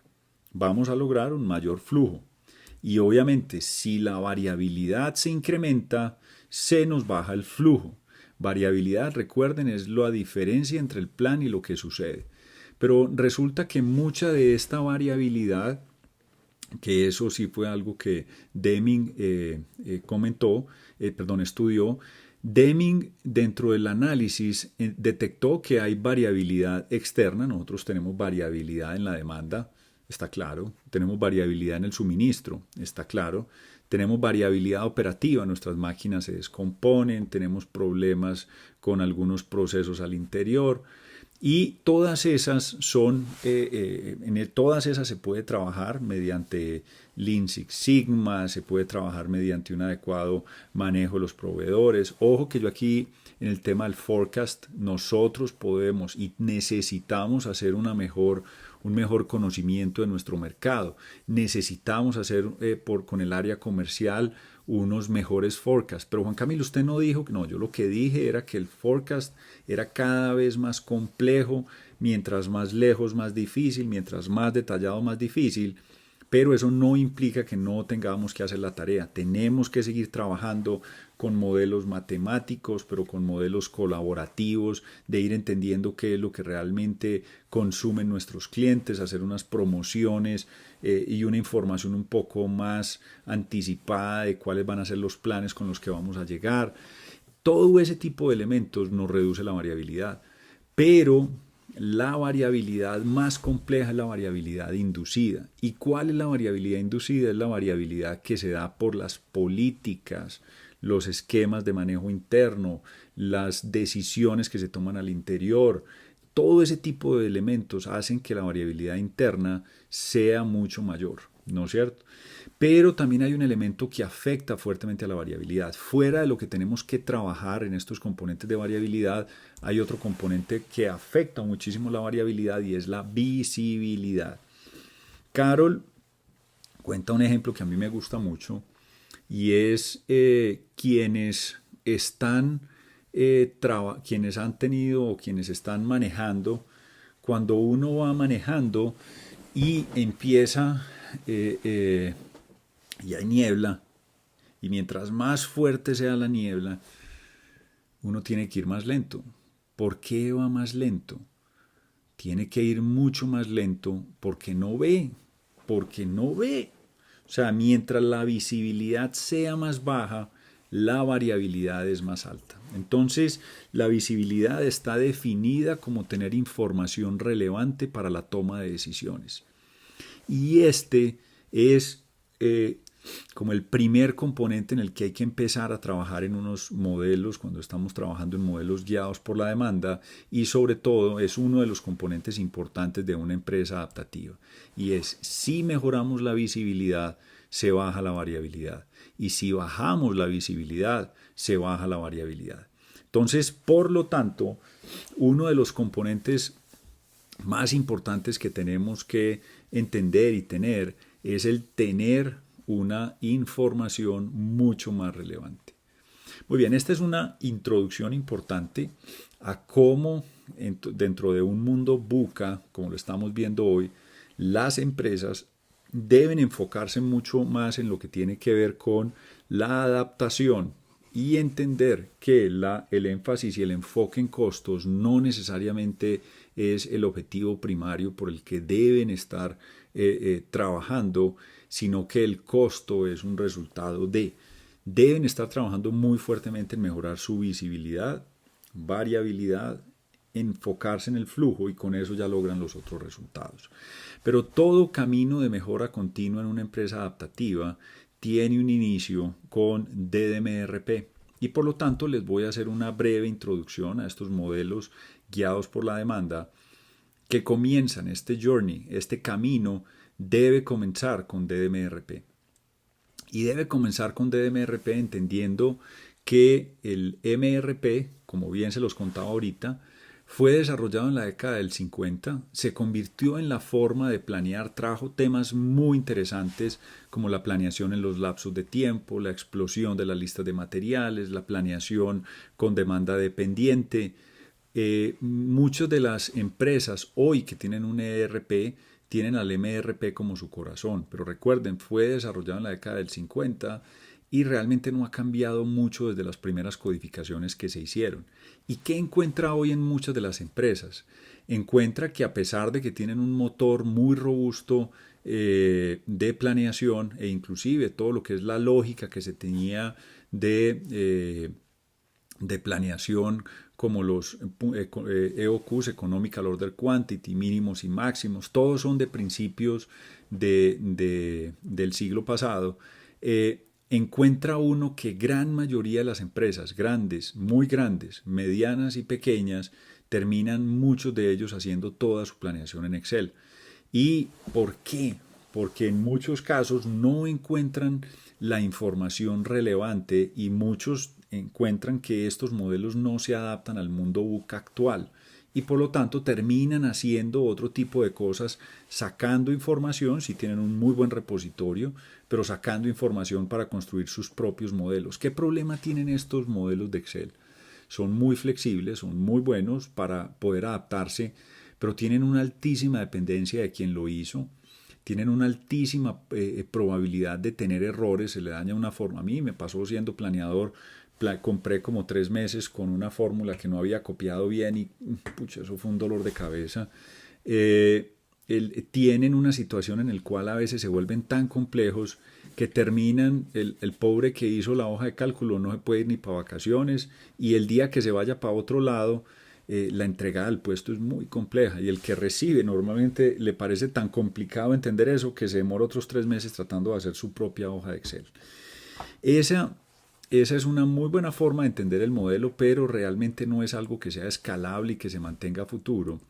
vamos a lograr un mayor flujo. Y obviamente, si la variabilidad se incrementa, se nos baja el flujo. Variabilidad, recuerden, es la diferencia entre el plan y lo que sucede. Pero resulta que mucha de esta variabilidad, que eso sí fue algo que Deming estudió, Deming dentro del análisis detectó que hay variabilidad externa. Nosotros tenemos variabilidad en la demanda, está claro. Tenemos variabilidad en el suministro, está claro. Tenemos variabilidad operativa, nuestras máquinas se descomponen, tenemos problemas con algunos procesos al interior. Y todas esas son, todas esas se puede trabajar mediante Lean Six Sigma, se puede trabajar mediante un adecuado manejo de los proveedores. Ojo que yo aquí en el tema del forecast, nosotros podemos y necesitamos hacer un mejor conocimiento de nuestro mercado. Necesitamos hacer con el área comercial unos mejores forecasts. Pero Juan Camilo, usted no dijo, no, yo lo que dije era que el forecast era cada vez más complejo, mientras más lejos más difícil, mientras más detallado más difícil, pero eso no implica que no tengamos que hacer la tarea. Tenemos que seguir trabajando con modelos matemáticos, pero con modelos colaborativos, de ir entendiendo qué es lo que realmente consumen nuestros clientes, hacer unas promociones y una información un poco más anticipada de cuáles van a ser los planes con los que vamos a llegar. Todo ese tipo de elementos nos reduce la variabilidad, pero la variabilidad más compleja es la variabilidad inducida. ¿Y cuál es la variabilidad inducida? Es la variabilidad que se da por las políticas, los esquemas de manejo interno, las decisiones que se toman al interior. Todo ese tipo de elementos hacen que la variabilidad interna sea mucho mayor, ¿no es cierto? Pero también hay un elemento que afecta fuertemente a la variabilidad. Fuera de lo que tenemos que trabajar en estos componentes de variabilidad, hay otro componente que afecta muchísimo la variabilidad y es la visibilidad. Carol cuenta un ejemplo que a mí me gusta mucho y es quienes han tenido o quienes están manejando, cuando uno va manejando y empieza y hay niebla, y mientras más fuerte sea la niebla, uno tiene que ir más lento. ¿Por qué va más lento? Tiene que ir mucho más lento porque no ve, O sea, mientras la visibilidad sea más baja, la variabilidad es más alta. Entonces, la visibilidad está definida como tener información relevante para la toma de decisiones. Y este es como el primer componente en el que hay que empezar a trabajar en unos modelos cuando estamos trabajando en modelos guiados por la demanda, y sobre todo es uno de los componentes importantes de una empresa adaptativa, y es: si mejoramos la visibilidad, se baja la variabilidad, y si bajamos la visibilidad, se baja la variabilidad. Entonces, por lo tanto, uno de los componentes más importantes que tenemos que entender y tener es el tener una información mucho más relevante. Muy bien, esta es una introducción importante a cómo dentro de un mundo VUCA, como lo estamos viendo hoy, las empresas deben enfocarse mucho más en lo que tiene que ver con la adaptación y entender que el énfasis y el enfoque en costos no necesariamente es el objetivo primario por el que deben estar trabajando, sino que el costo es un resultado de. Deben estar trabajando muy fuertemente en mejorar su visibilidad, variabilidad, enfocarse en el flujo, y con eso ya logran los otros resultados. Pero todo camino de mejora continua en una empresa adaptativa tiene un inicio con DDMRP, y por lo tanto les voy a hacer una breve introducción a estos modelos guiados por la demanda que comienzan este journey, este camino debe comenzar con DDMRP. Y debe comenzar con DDMRP entendiendo que el MRP, como bien se los contaba ahorita, Fue desarrollado en la década del 50, se convirtió en la forma de planear, trajo temas muy interesantes como la planeación en los lapsos de tiempo, la explosión de las listas de materiales, la planeación con demanda dependiente. Muchas de las empresas hoy que tienen un ERP tienen al MRP como su corazón, pero recuerden, fue desarrollado en la década del 50 y realmente no ha cambiado mucho desde las primeras codificaciones que se hicieron. ¿Y qué encuentra hoy en muchas de las empresas? Encuentra que a pesar de que tienen un motor muy robusto de planeación e inclusive todo lo que es la lógica que se tenía de planeación como los EOQs, Economical Order Quantity, mínimos y máximos, todos son de principios del siglo pasado. Encuentra uno que gran mayoría de las empresas, grandes, muy grandes, medianas y pequeñas, terminan muchos de ellos haciendo toda su planeación en Excel. ¿Y por qué? Porque en muchos casos no encuentran la información relevante y muchos encuentran que estos modelos no se adaptan al mundo VUCA actual y por lo tanto terminan haciendo otro tipo de cosas, sacando información, si tienen un muy buen repositorio, pero sacando información para construir sus propios modelos. ¿Qué problema tienen estos modelos de Excel? Son muy flexibles, son muy buenos para poder adaptarse, pero tienen una altísima dependencia de quien lo hizo, tienen una altísima probabilidad de tener errores, se le daña una forma. A mí me pasó siendo planeador, compré como 3 meses con una fórmula que no había copiado bien y pucha, eso fue un dolor de cabeza. Tienen una situación en la cual a veces se vuelven tan complejos que terminan, el pobre que hizo la hoja de cálculo no se puede ir ni para vacaciones y el día que se vaya para otro lado, la entregada del puesto es muy compleja y el que recibe normalmente le parece tan complicado entender eso que se demora otros 3 meses tratando de hacer su propia hoja de Excel. Esa, esa es una muy buena forma de entender el modelo, pero realmente no es algo que sea escalable y que se mantenga a futuro.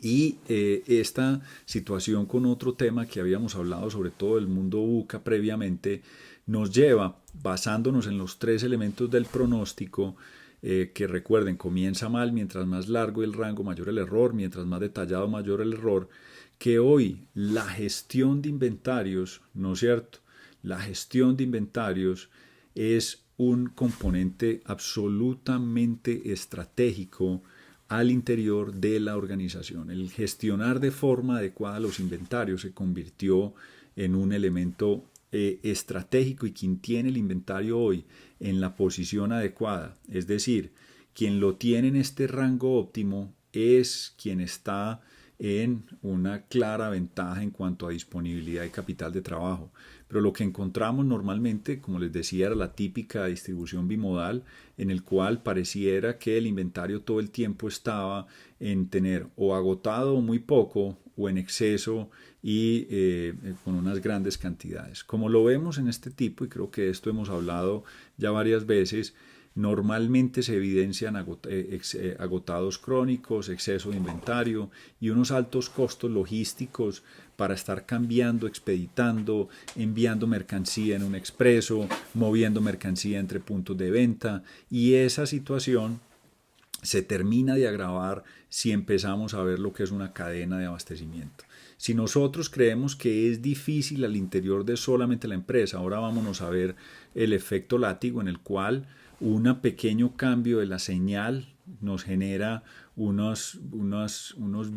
Y esta situación con otro tema que habíamos hablado, sobre todo del mundo VUCA previamente, nos lleva, basándonos en los 3 elementos del pronóstico, que recuerden, comienza mal, mientras más largo el rango, mayor el error, mientras más detallado, mayor el error, que hoy la gestión de inventarios, ¿no es cierto? La gestión de inventarios es un componente absolutamente estratégico al interior de la organización. El gestionar de forma adecuada los inventarios se convirtió en un elemento estratégico y quien tiene el inventario hoy en la posición adecuada, es decir, quien lo tiene en este rango óptimo es quien está en una clara ventaja en cuanto a disponibilidad de capital de trabajo. Pero lo que encontramos normalmente, como les decía, era la típica distribución bimodal en el cual pareciera que el inventario todo el tiempo estaba en tener o agotado o muy poco o en exceso y con unas grandes cantidades. Como lo vemos en este tipo, y creo que de esto hemos hablado ya varias veces, normalmente se evidencian agotados crónicos, exceso de inventario y unos altos costos logísticos para estar cambiando, expeditando, enviando mercancía en un expreso, moviendo mercancía entre puntos de venta y esa situación se termina de agravar si empezamos a ver lo que es una cadena de abastecimiento. Si nosotros creemos que es difícil al interior de solamente la empresa, ahora vámonos a ver el efecto látigo en el cual un pequeño cambio de la señal nos genera unos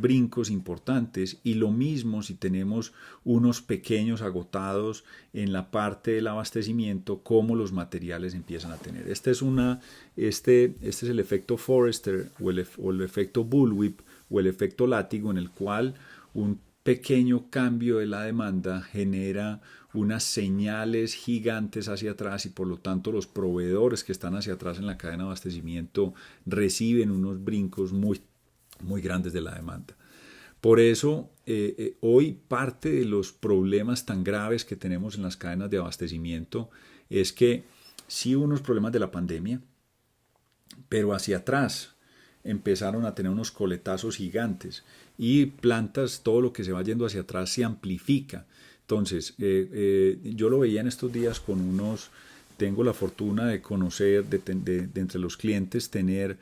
brincos importantes y lo mismo si tenemos unos pequeños agotados en la parte del abastecimiento, como los materiales empiezan a tener. Este es el efecto Forrester o el efecto Bullwhip o el efecto látigo en el cual un pequeño cambio de la demanda genera unas señales gigantes hacia atrás y por lo tanto los proveedores que están hacia atrás en la cadena de abastecimiento reciben unos brincos muy, muy grandes de la demanda. Por eso hoy parte de los problemas tan graves que tenemos en las cadenas de abastecimiento es que sí hubo unos problemas de la pandemia, pero hacia atrás empezaron a tener unos coletazos gigantes y plantas, todo lo que se va yendo hacia atrás se amplifica. Entonces, yo lo veía en estos días con tengo la fortuna de conocer, de entre los clientes, tener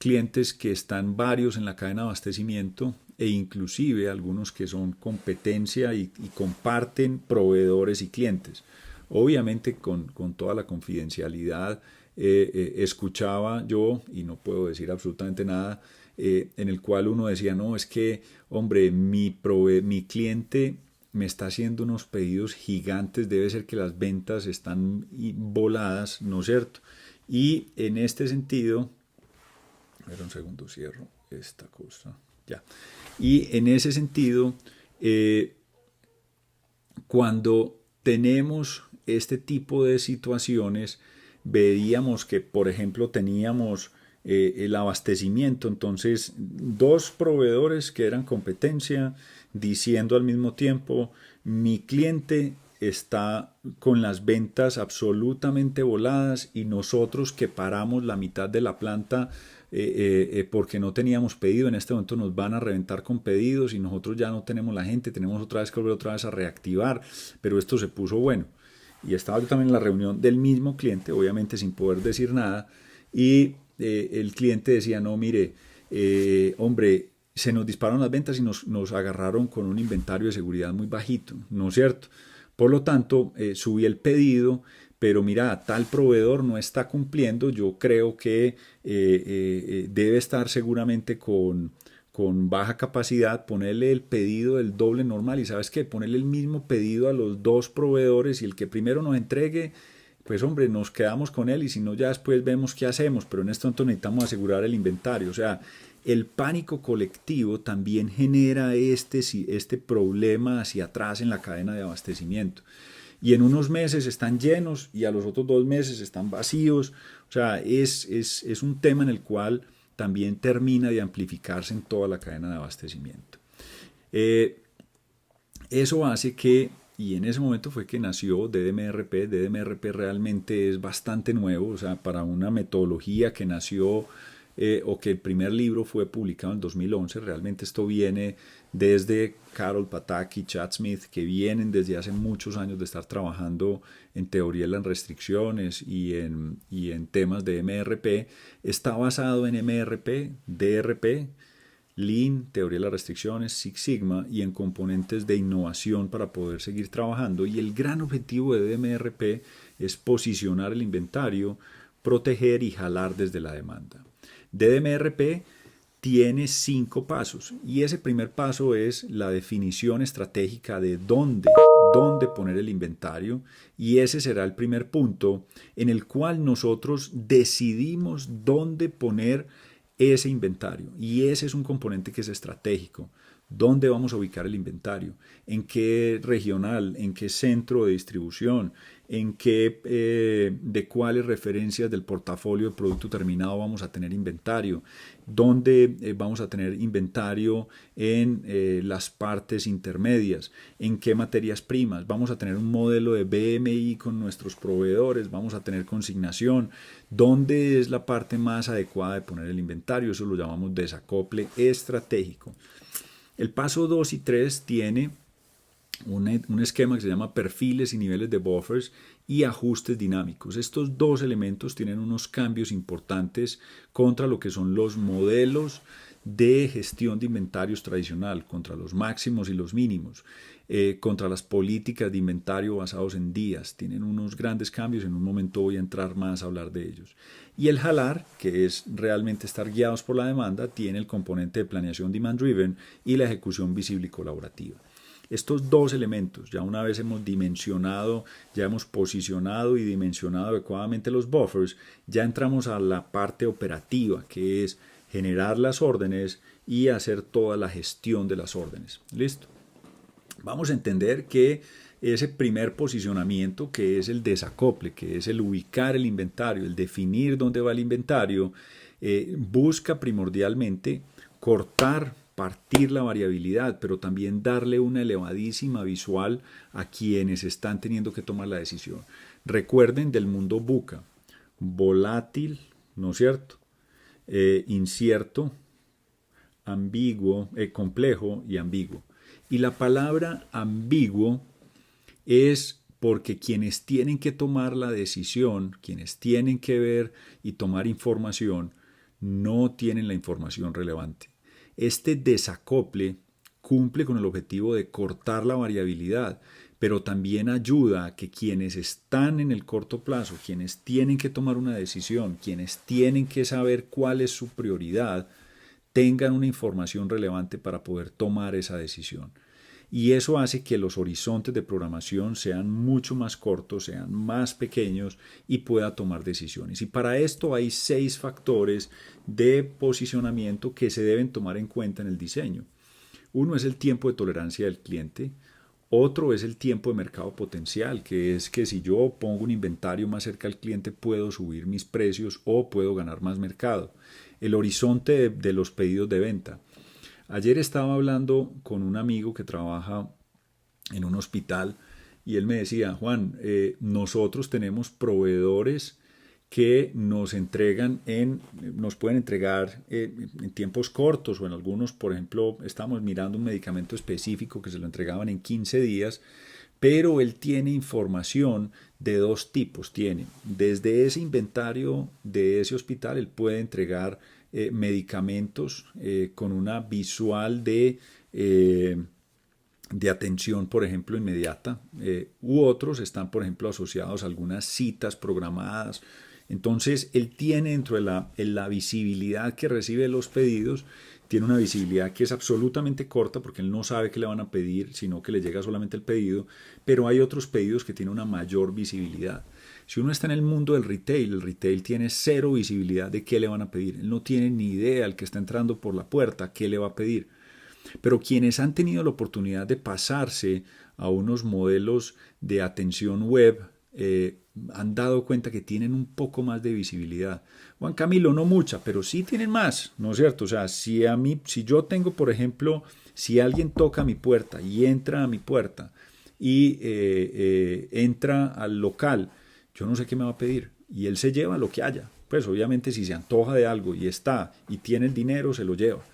clientes que están varios en la cadena de abastecimiento e inclusive algunos que son competencia y comparten proveedores y clientes. Obviamente con toda la confidencialidad, escuchaba yo, y no puedo decir absolutamente nada, en el cual uno decía, no, es que, hombre, mi cliente me está haciendo unos pedidos gigantes, debe ser que las ventas están voladas, ¿no es cierto? Y en este sentido, a ver un segundo, cierro esta cosa, ya. Y en ese sentido, cuando tenemos este tipo de situaciones, veíamos que, por ejemplo, teníamos el abastecimiento, entonces dos proveedores que eran competencia, diciendo al mismo tiempo, mi cliente está con las ventas absolutamente voladas y nosotros que paramos la mitad de la planta porque no teníamos pedido, en este momento nos van a reventar con pedidos y nosotros ya no tenemos la gente, tenemos otra vez que volver otra vez a reactivar, pero esto se puso bueno. Y estaba yo también en la reunión del mismo cliente, obviamente sin poder decir nada, y el cliente decía, no, mire, hombre, se nos dispararon las ventas y nos agarraron con un inventario de seguridad muy bajito, ¿no es cierto? Por lo tanto, subí el pedido, pero mira, tal proveedor no está cumpliendo, yo creo que debe estar seguramente con baja capacidad, ponerle el pedido del doble normal y ¿sabes qué? Ponerle el mismo pedido a los dos proveedores y el que primero nos entregue, pues hombre, nos quedamos con él y si no ya después vemos qué hacemos, pero en este momento necesitamos asegurar el inventario, o sea, el pánico colectivo también genera este problema hacia atrás en la cadena de abastecimiento. Y en unos meses están llenos y a los otros 2 meses están vacíos. O sea, es un tema en el cual también termina de amplificarse en toda la cadena de abastecimiento. Eso hace que, y en ese momento fue que nació DDMRP. DDMRP realmente es bastante nuevo, o sea, para una metodología que nació o que el primer libro fue publicado en 2011, realmente esto viene desde Carol Pataki, Chad Smith, que vienen desde hace muchos años de estar trabajando en teoría de las restricciones y en temas de MRP. Está basado en MRP, DRP, Lean, teoría de las restricciones, Six Sigma y en componentes de innovación para poder seguir trabajando. Y el gran objetivo de DMRP es posicionar el inventario, proteger y jalar desde la demanda. DMRP tiene 5 pasos y ese primer paso es la definición estratégica de dónde poner el inventario y ese será el primer punto en el cual nosotros decidimos dónde poner ese inventario y ese es un componente que es estratégico. ¿Dónde vamos a ubicar el inventario? ¿En qué regional? ¿En qué centro de distribución? ¿En qué de cuáles referencias del portafolio de producto terminado vamos a tener inventario? ¿Dónde vamos a tener inventario en las partes intermedias? ¿En qué materias primas? ¿Vamos a tener un modelo de BMI con nuestros proveedores? ¿Vamos a tener consignación? ¿Dónde es la parte más adecuada de poner el inventario? Eso lo llamamos desacople estratégico. El paso 2 y 3 tiene un esquema que se llama perfiles y niveles de buffers y ajustes dinámicos. Estos dos elementos tienen unos cambios importantes contra lo que son los modelos de gestión de inventarios tradicional, contra los máximos y los mínimos, contra las políticas de inventario basados en días. Tienen unos grandes cambios, en un momento voy a entrar más a hablar de ellos. Y el jalar, que es realmente estar guiados por la demanda, tiene el componente de planeación demand-driven y la ejecución visible y colaborativa. Estos dos elementos, ya una vez hemos dimensionado, ya hemos posicionado y dimensionado adecuadamente los buffers, ya entramos a la parte operativa, que es generar las órdenes y hacer toda la gestión de las órdenes. ¿Listo? Vamos a entender que ese primer posicionamiento, que es el desacople, que es el ubicar el inventario, el definir dónde va el inventario, busca primordialmente cortar, partir la variabilidad, pero también darle una elevadísima visual a quienes están teniendo que tomar la decisión. Recuerden del mundo VUCA, volátil, ¿no es cierto? Incierto, ambiguo, complejo y ambiguo. Y la palabra ambiguo es porque quienes tienen que tomar la decisión, quienes tienen que ver y tomar información, no tienen la información relevante. Este desacople cumple con el objetivo de cortar la variabilidad, pero también ayuda a que quienes están en el corto plazo, quienes tienen que tomar una decisión, quienes tienen que saber cuál es su prioridad, tengan una información relevante para poder tomar esa decisión. Y eso hace que los horizontes de programación sean mucho más cortos, sean más pequeños y pueda tomar decisiones. Y para esto hay 6 factores de posicionamiento que se deben tomar en cuenta en el diseño. Uno es el tiempo de tolerancia del cliente. Otro es el tiempo de mercado potencial, que es que si yo pongo un inventario más cerca al cliente puedo subir mis precios o puedo ganar más mercado. El horizonte de los pedidos de venta. Ayer estaba hablando con un amigo que trabaja en un hospital y él me decía, Juan, nosotros tenemos proveedores que nos pueden entregar en tiempos cortos o en algunos, por ejemplo, estamos mirando un medicamento específico que se lo entregaban en 15 días, pero él tiene información de 2 tipos. Tiene desde ese inventario de ese hospital, él puede entregar medicamentos con una visual de atención, por ejemplo, inmediata, u otros están, por ejemplo, asociados a algunas citas programadas. Entonces, él tiene dentro de la visibilidad que recibe los pedidos, tiene una visibilidad que es absolutamente corta porque él no sabe qué le van a pedir, sino que le llega solamente el pedido, pero hay otros pedidos que tienen una mayor visibilidad. Si uno está en el mundo del retail, el retail tiene 0 visibilidad de qué le van a pedir. Él no tiene ni idea, el que está entrando por la puerta, qué le va a pedir. Pero quienes han tenido la oportunidad de pasarse a unos modelos de atención web, han dado cuenta que tienen un poco más de visibilidad. Juan Camilo, no mucha, pero sí tienen más, ¿no es cierto? O sea, si yo tengo, por ejemplo, si alguien toca mi puerta y entra a mi puerta y entra al local, yo no sé qué me va a pedir y él se lleva lo que haya. Pues obviamente si se antoja de algo y está y tiene el dinero, se lo lleva.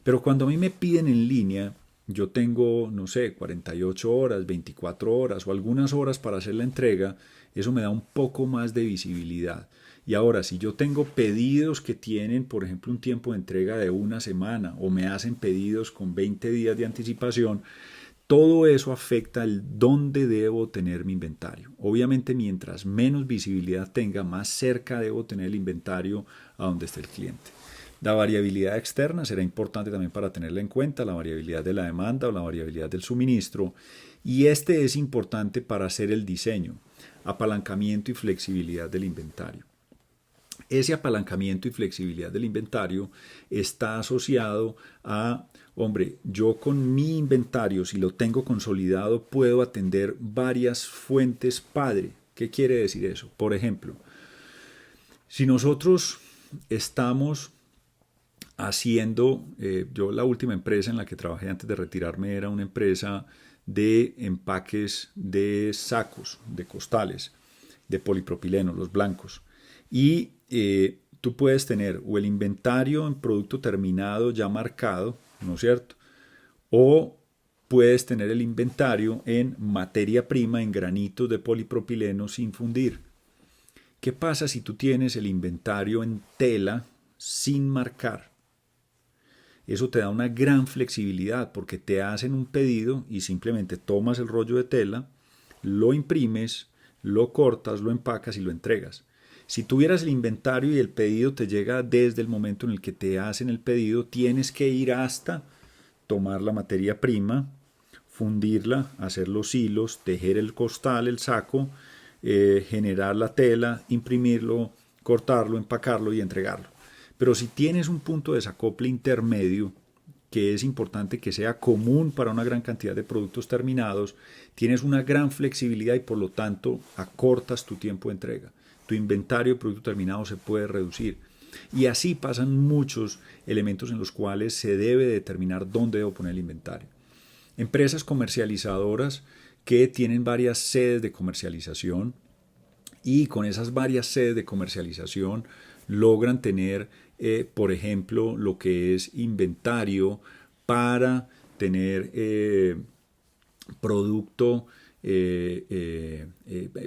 Pero cuando a mí me piden en línea, yo tengo, no sé, 48 horas, 24 horas o algunas horas para hacer la entrega, eso me da un poco más de visibilidad. Y ahora, si yo tengo pedidos que tienen, por ejemplo, un tiempo de entrega de una semana o me hacen pedidos con 20 días de anticipación, todo eso afecta el dónde debo tener mi inventario. Obviamente, mientras menos visibilidad tenga, más cerca debo tener el inventario a donde esté el cliente. La variabilidad externa será importante también para tenerla en cuenta, la variabilidad de la demanda o la variabilidad del suministro. Y este es importante para hacer el diseño, apalancamiento y flexibilidad del inventario. Ese apalancamiento y flexibilidad del inventario está asociado a, hombre, yo con mi inventario, si lo tengo consolidado, puedo atender varias fuentes padre. ¿Qué quiere decir eso? Por ejemplo, si nosotros estamos haciendo, yo la última empresa en la que trabajé antes de retirarme era una empresa de empaques de sacos, de costales, de polipropileno, los blancos. Y tú puedes tener o el inventario en producto terminado ya marcado, ¿no es cierto? O puedes tener el inventario en materia prima, en granitos de polipropileno sin fundir. ¿Qué pasa si tú tienes el inventario en tela sin marcar? Eso te da una gran flexibilidad porque te hacen un pedido y simplemente tomas el rollo de tela, lo imprimes, lo cortas, lo empacas y lo entregas. Si tuvieras el inventario y el pedido te llega desde el momento en el que te hacen el pedido, tienes que ir hasta tomar la materia prima, fundirla, hacer los hilos, tejer el costal, el saco, generar la tela, imprimirlo, cortarlo, empacarlo y entregarlo. Pero si tienes un punto de desacople intermedio, que es importante que sea común para una gran cantidad de productos terminados, tienes una gran flexibilidad y por lo tanto acortas tu tiempo de entrega. Tu inventario de producto terminado se puede reducir. Y así pasan muchos elementos en los cuales se debe determinar dónde debo poner el inventario. Empresas comercializadoras que tienen varias sedes de comercialización y con esas varias sedes de comercialización logran tener, por ejemplo, lo que es inventario para tener producto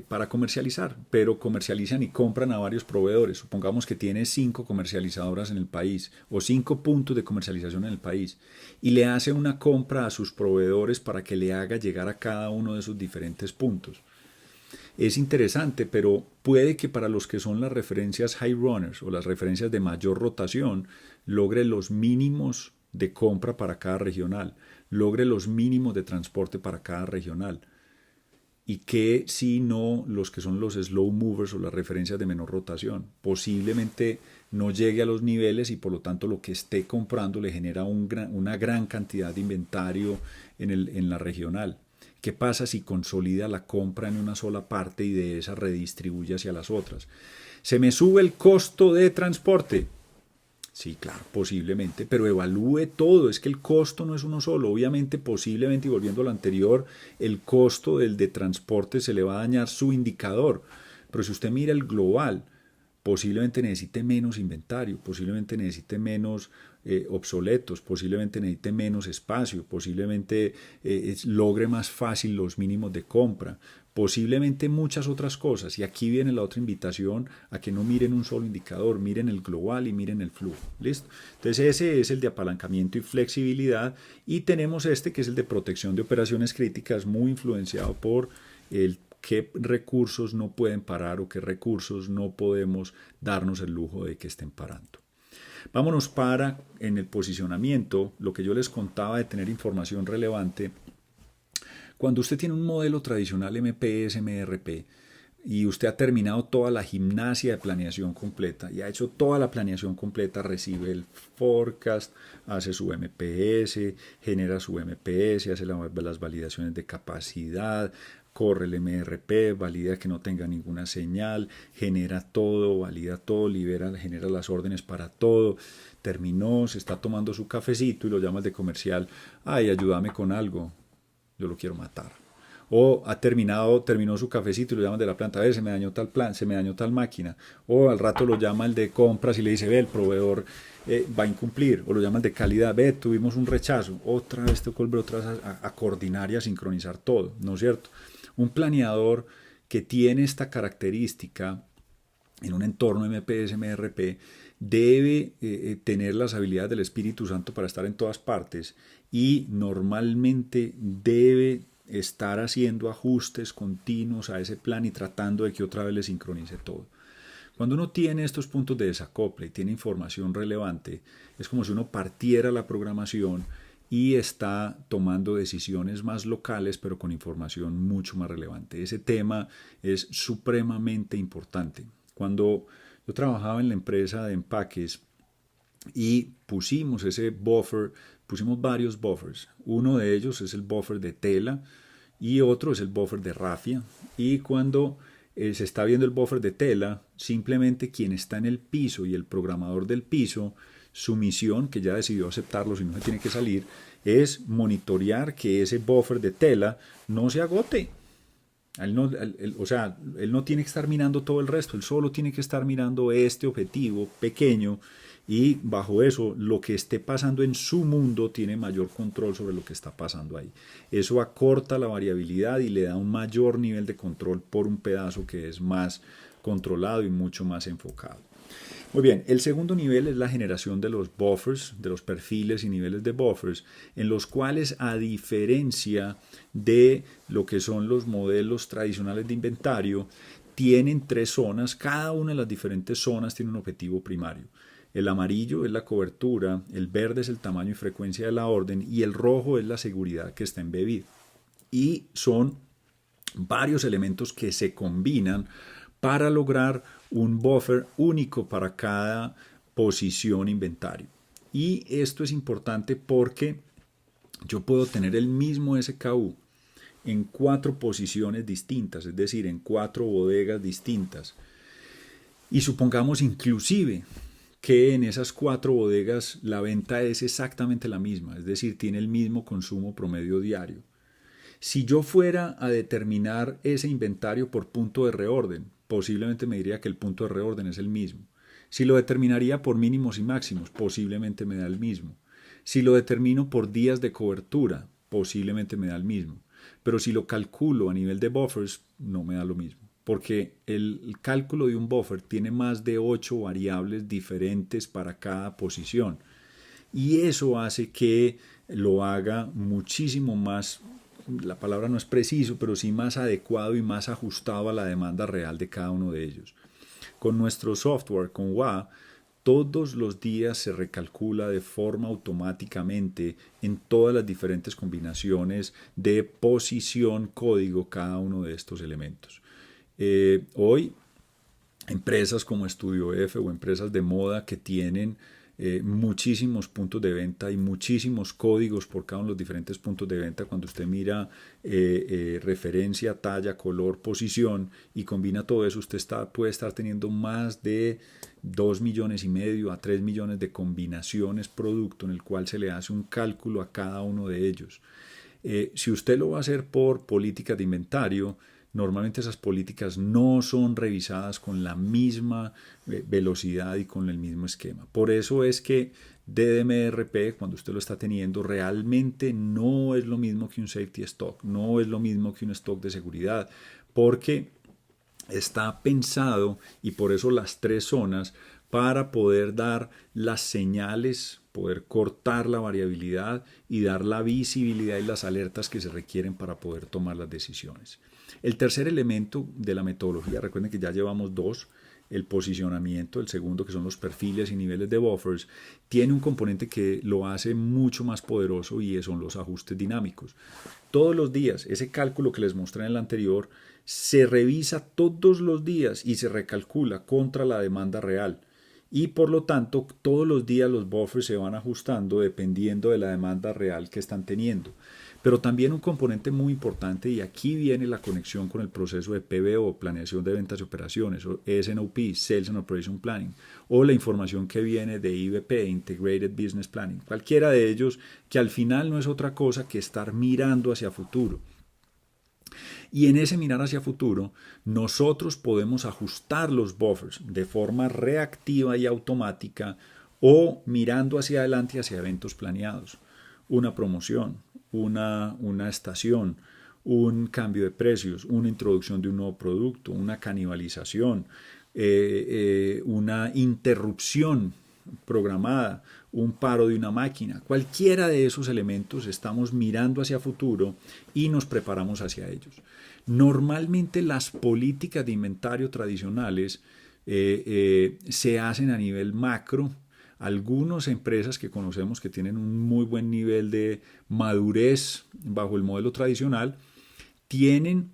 para comercializar, pero comercializan y compran a varios proveedores. Supongamos que tiene 5 comercializadoras en el país o 5 puntos de comercialización en el país y le hace una compra a sus proveedores para que le haga llegar a cada uno de esos diferentes puntos. Es interesante, pero puede que para los que son las referencias high runners o las referencias de mayor rotación, logre los mínimos de compra para cada regional, logre los mínimos de transporte para cada regional. Y que si no los que son los slow movers o las referencias de menor rotación, posiblemente no llegue a los niveles y por lo tanto lo que esté comprando le genera una gran cantidad de inventario en la regional. ¿Qué pasa si consolida la compra en una sola parte y de esa redistribuye hacia las otras? ¿Se me sube el costo de transporte? Sí, claro, posiblemente, pero evalúe todo, es que el costo no es uno solo, obviamente, posiblemente, y volviendo a lo anterior, el costo del de transporte se le va a dañar su indicador, pero si usted mira el global, posiblemente necesite menos inventario, posiblemente necesite menos obsoletos, posiblemente necesite menos espacio, posiblemente logre más fácil los mínimos de compra, posiblemente muchas otras cosas. Y aquí viene la otra invitación a que no miren un solo indicador, miren el global y miren el flujo. ¿Listo? Entonces ese es el de apalancamiento y flexibilidad y tenemos este que es el de protección de operaciones críticas, muy influenciado por el qué recursos no pueden parar o qué recursos no podemos darnos el lujo de que estén parando. Vámonos para, en el posicionamiento, lo que yo les contaba de tener información relevante. Cuando usted tiene un modelo tradicional MPS, MRP, y usted ha terminado toda la gimnasia de planeación completa y ha hecho toda la planeación completa, recibe el forecast, hace su MPS, genera su MPS, hace las validaciones de capacidad, corre el MRP, valida que no tenga ninguna señal, genera todo, valida todo, genera las órdenes para todo, terminó, se está tomando su cafecito y lo llama el de comercial, ay, ayúdame con algo, yo lo quiero matar. O terminó su cafecito y lo llaman de la planta, a ver, se me dañó tal plan, se me dañó tal máquina. O al rato lo llama el de compras y le dice, ve, el proveedor va a incumplir. O lo llama el de calidad, ve, tuvimos un rechazo. Otra vez te vuelve otra vez a coordinar y a sincronizar todo, ¿no es cierto? Un planeador que tiene esta característica en un entorno MPS, MRP, debe tener las habilidades del Espíritu Santo para estar en todas partes y normalmente debe estar haciendo ajustes continuos a ese plan y tratando de que otra vez le sincronice todo. Cuando uno tiene estos puntos de desacople y tiene información relevante, es como si uno partiera la programación y está tomando decisiones más locales, pero con información mucho más relevante. Ese tema es supremamente importante. Cuando yo trabajaba en la empresa de empaques y pusimos ese buffer, pusimos varios buffers. Uno de ellos es el buffer de tela y otro es el buffer de rafia. Y cuando se está viendo el buffer de tela, simplemente quien está en el piso y el programador del piso, su misión, que ya decidió aceptarlo si no se tiene que salir, es monitorear que ese buffer de tela no se agote. Él no tiene que estar mirando todo el resto, él solo tiene que estar mirando este objetivo pequeño y bajo eso lo que esté pasando en su mundo tiene mayor control sobre lo que está pasando ahí. Eso acorta la variabilidad y le da un mayor nivel de control por un pedazo que es más controlado y mucho más enfocado. Muy bien, el segundo nivel es la generación de los buffers, de los perfiles y niveles de buffers, en los cuales, a diferencia de lo que son los modelos tradicionales de inventario, tienen 3 zonas, cada una de las diferentes zonas tiene un objetivo primario. El amarillo es la cobertura, el verde es el tamaño y frecuencia de la orden y el rojo es la seguridad que está embebida. Y son varios elementos que se combinan para lograr un buffer único para cada posición inventario. Y esto es importante porque yo puedo tener el mismo SKU en 4 posiciones distintas, es decir, en 4 bodegas distintas. Y supongamos inclusive que en esas 4 bodegas la venta es exactamente la misma, es decir, tiene el mismo consumo promedio diario. Si yo fuera a determinar ese inventario por punto de reorden, posiblemente me diría que el punto de reorden es el mismo. Si lo determinaría por mínimos y máximos, posiblemente me da el mismo. Si lo determino por días de cobertura, posiblemente me da el mismo. pero si lo calculo a nivel de buffers, no me da lo mismo. Porque el cálculo de un buffer tiene más de 8 variables diferentes para cada posición. Y eso hace que lo haga muchísimo más, la palabra no es preciso, pero sí más adecuado y más ajustado a la demanda real de cada uno de ellos. Con nuestro software, con WA, todos los días se recalcula de forma automáticamente en todas las diferentes combinaciones de posición código cada uno de estos elementos. Hoy, empresas como Estudio F o empresas de moda que tienen muchísimos puntos de venta y muchísimos códigos por cada uno de los diferentes puntos de venta. Cuando usted mira referencia, talla, color, posición y combina todo eso, usted puede estar teniendo más de 2,5 millones a 3 millones de combinaciones producto en el cual se le hace un cálculo a cada uno de ellos. Si usted lo va a hacer por políticas de inventario, normalmente esas políticas no son revisadas con la misma velocidad y con el mismo esquema. Por eso es que DDMRP, cuando usted lo está teniendo, realmente no es lo mismo que un safety stock, no es lo mismo que un stock de seguridad, porque está pensado, y por eso las 3 zonas, para poder dar las señales, poder cortar la variabilidad y dar la visibilidad y las alertas que se requieren para poder tomar las decisiones. El tercer elemento de la metodología, recuerden que ya llevamos 2, el posicionamiento, el segundo que son los perfiles y niveles de buffers, tiene un componente que lo hace mucho más poderoso y son los ajustes dinámicos. Todos los días, ese cálculo que les mostré en el anterior, se revisa todos los días y se recalcula contra la demanda real. Y por lo tanto, todos los días los buffers se van ajustando dependiendo de la demanda real que están teniendo. Pero también un componente muy importante, y aquí viene la conexión con el proceso de PBO, Planeación de Ventas y Operaciones, o SNOP, Sales and Operation Planning, o la información que viene de IBP, Integrated Business Planning. Cualquiera de ellos que al final no es otra cosa que estar mirando hacia futuro. Y en ese mirar hacia futuro, nosotros podemos ajustar los buffers de forma reactiva y automática o mirando hacia adelante hacia eventos planeados. Una promoción, una estación, un cambio de precios, una introducción de un nuevo producto, una canibalización, una interrupción programada, un paro de una máquina. Cualquiera de esos elementos estamos mirando hacia futuro y nos preparamos hacia ellos. Normalmente las políticas de inventario tradicionales se hacen a nivel macro. Algunas empresas que conocemos que tienen un muy buen nivel de madurez bajo el modelo tradicional tienen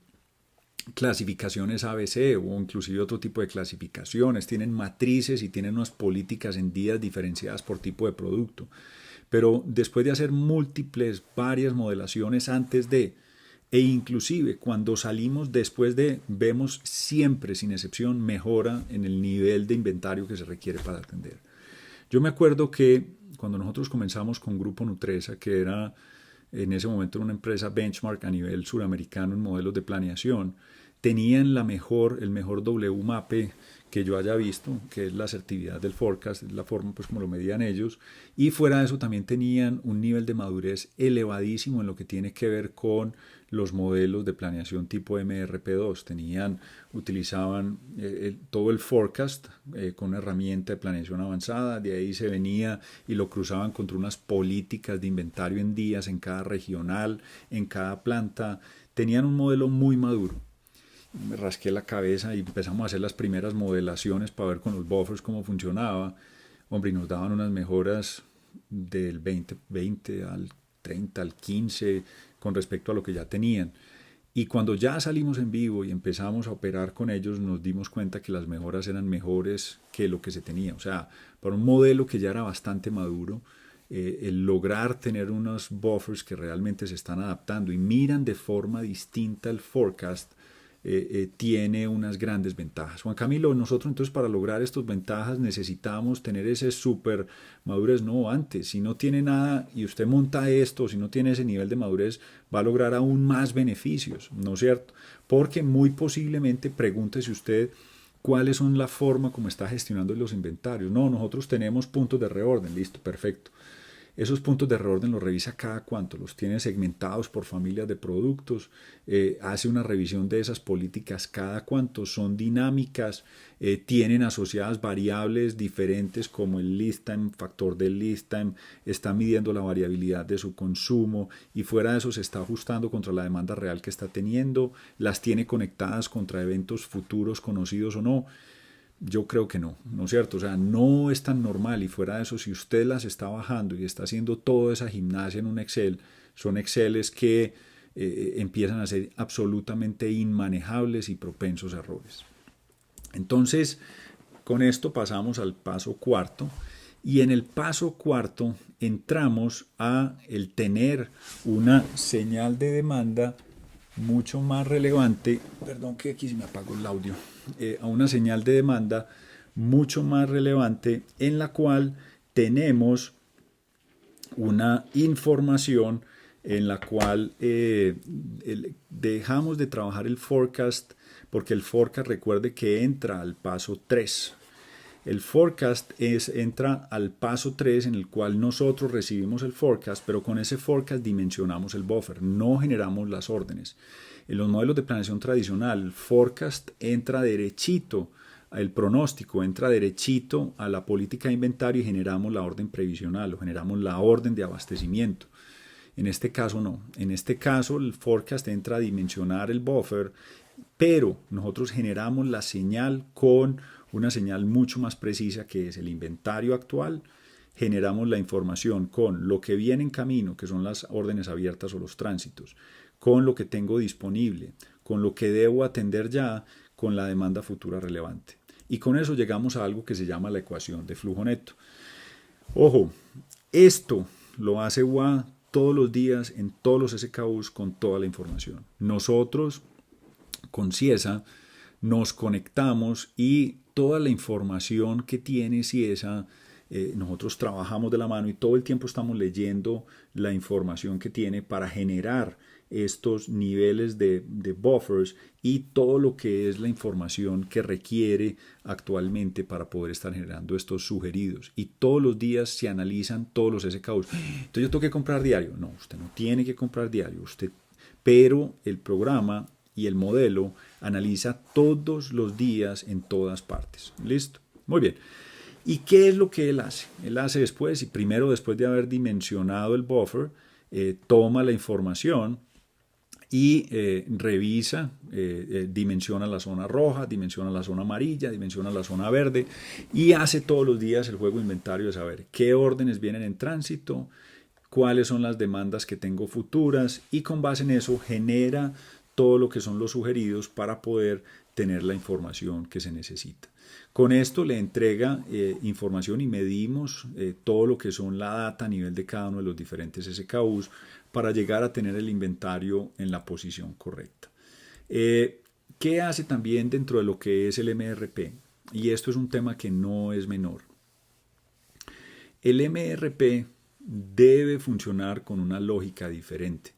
clasificaciones ABC o inclusive otro tipo de clasificaciones, tienen matrices y tienen unas políticas en días diferenciadas por tipo de producto. Pero después de hacer varias modelaciones antes de, e inclusive cuando salimos después de, vemos siempre, sin excepción, mejora en el nivel de inventario que se requiere para atender. Yo me acuerdo que cuando nosotros comenzamos con Grupo Nutresa, que era en ese momento una empresa benchmark a nivel suramericano en modelos de planeación, tenían el mejor WMAP que yo haya visto, que es la asertividad del forecast, es la forma pues como lo medían ellos, y fuera de eso también tenían un nivel de madurez elevadísimo en lo que tiene que ver con los modelos de planeación tipo MRP2. Utilizaban todo el forecast con una herramienta de planeación avanzada, de ahí se venía y lo cruzaban contra unas políticas de inventario en días en cada regional, en cada planta. Tenían un modelo muy maduro. Me rasqué la cabeza y empezamos a hacer las primeras modelaciones para ver con los buffers cómo funcionaba. Hombre, y nos daban unas mejoras del 20 al 30, al 15 con respecto a lo que ya tenían. Y cuando ya salimos en vivo y empezamos a operar con ellos, nos dimos cuenta que las mejoras eran mejores que lo que se tenía. O sea, para un modelo que ya era bastante maduro, el lograr tener unos buffers que realmente se están adaptando y miran de forma distinta el forecast, tiene unas grandes ventajas. Juan Camilo, nosotros entonces para lograr estas ventajas necesitamos tener ese súper madurez. No, antes, si no tiene nada y usted monta esto, si no tiene ese nivel de madurez, va a lograr aún más beneficios, ¿no es cierto? Porque muy posiblemente pregúntese usted cuáles son la forma como está gestionando los inventarios. No, nosotros tenemos puntos de reorden, listo, perfecto. Esos puntos de reorden los revisa cada cuánto, los tiene segmentados por familias de productos, hace una revisión de esas políticas cada cuánto, son dinámicas, tienen asociadas variables diferentes como el list time, factor del list time, está midiendo la variabilidad de su consumo y fuera de eso se está ajustando contra la demanda real que está teniendo, las tiene conectadas contra eventos futuros conocidos o no. Yo creo que no, ¿no es cierto? O sea, no es tan normal y fuera de eso, si usted las está bajando y está haciendo toda esa gimnasia en un Excel, son Exceles que empiezan a ser absolutamente inmanejables y propensos a errores. Entonces, con esto pasamos al paso cuarto y en el paso cuarto entramos a el tener una señal de demanda mucho más relevante, perdón que aquí se me apagó el audio, a una señal de demanda mucho más relevante en la cual tenemos una información en la cual dejamos de trabajar el forecast porque el forecast recuerde que entra al paso 3. El forecast entra al paso 3 en el cual nosotros recibimos el forecast, pero con ese forecast dimensionamos el buffer, no generamos las órdenes. En los modelos de planeación tradicional, el forecast entra derechito, el pronóstico entra derechito a la política de inventario y generamos la orden previsional o generamos la orden de abastecimiento. En este caso no. En este caso el forecast entra a dimensionar el buffer, pero nosotros generamos la señal con una señal mucho más precisa que es el inventario actual. Generamos la información con lo que viene en camino, que son las órdenes abiertas o los tránsitos, con lo que tengo disponible, con lo que debo atender ya, con la demanda futura relevante. Y con eso llegamos a algo que se llama la ecuación de flujo neto. Ojo, esto lo hace WA todos los días en todos los SKUs con toda la información. Nosotros con Ciesa nos conectamos y toda la información que tiene Ciesa, nosotros trabajamos de la mano y todo el tiempo estamos leyendo la información que tiene para generar estos niveles de buffers y todo lo que es la información que requiere actualmente para poder estar generando estos sugeridos. Y todos los días se analizan todos los SKUs. Entonces yo tengo que comprar diario. No, usted no tiene que comprar diario. Pero el programa y el modelo analiza todos los días en todas partes. ¿Listo? Muy bien. ¿Y qué es lo que él hace? Él hace después, y primero después de haber dimensionado el buffer, toma la información y revisa, dimensiona la zona roja, dimensiona la zona amarilla, dimensiona la zona verde y hace todos los días el juego inventario de saber qué órdenes vienen en tránsito, cuáles son las demandas que tengo futuras y con base en eso genera todo lo que son los sugeridos para poder tener la información que se necesita. Con esto le entrega información y medimos todo lo que son la data a nivel de cada uno de los diferentes SKUs para llegar a tener el inventario en la posición correcta. ¿Qué hace también dentro de lo que es el MRP? Y esto es un tema que no es menor. El MRP debe funcionar con una lógica diferente.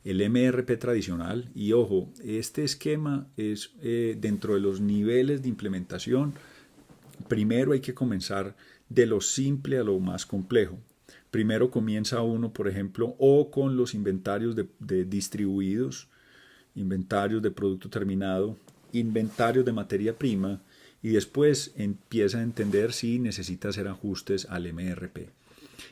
El MRP tradicional, y ojo, este esquema es dentro de los niveles de implementación, primero hay que comenzar de lo simple a lo más complejo. Primero comienza uno, por ejemplo, o con los inventarios de distribuidos, inventarios de producto terminado, inventarios de materia prima, y después empieza a entender si necesita hacer ajustes al MRP.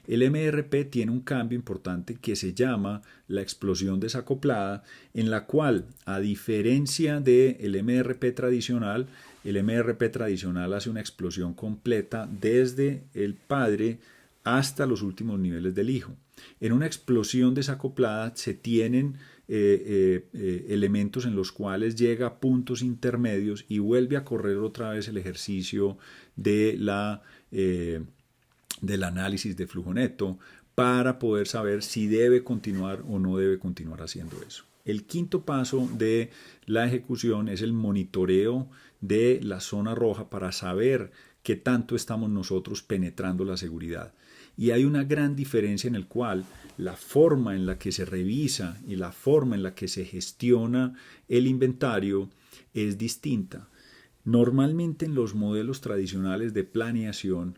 El MRP tiene un cambio importante que se llama la explosión desacoplada, en la cual, a diferencia del MRP tradicional, el MRP tradicional hace una explosión completa desde el padre hasta los últimos niveles del hijo. En una explosión desacoplada se tienen elementos en los cuales llega a puntos intermedios y vuelve a correr otra vez el ejercicio de del análisis de flujo neto para poder saber si debe continuar o no debe continuar haciendo eso. El quinto paso de la ejecución es el monitoreo de la zona roja para saber qué tanto estamos nosotros penetrando la seguridad. Y hay una gran diferencia en el cual la forma en la que se revisa y la forma en la que se gestiona el inventario es distinta. Normalmente en los modelos tradicionales de planeación,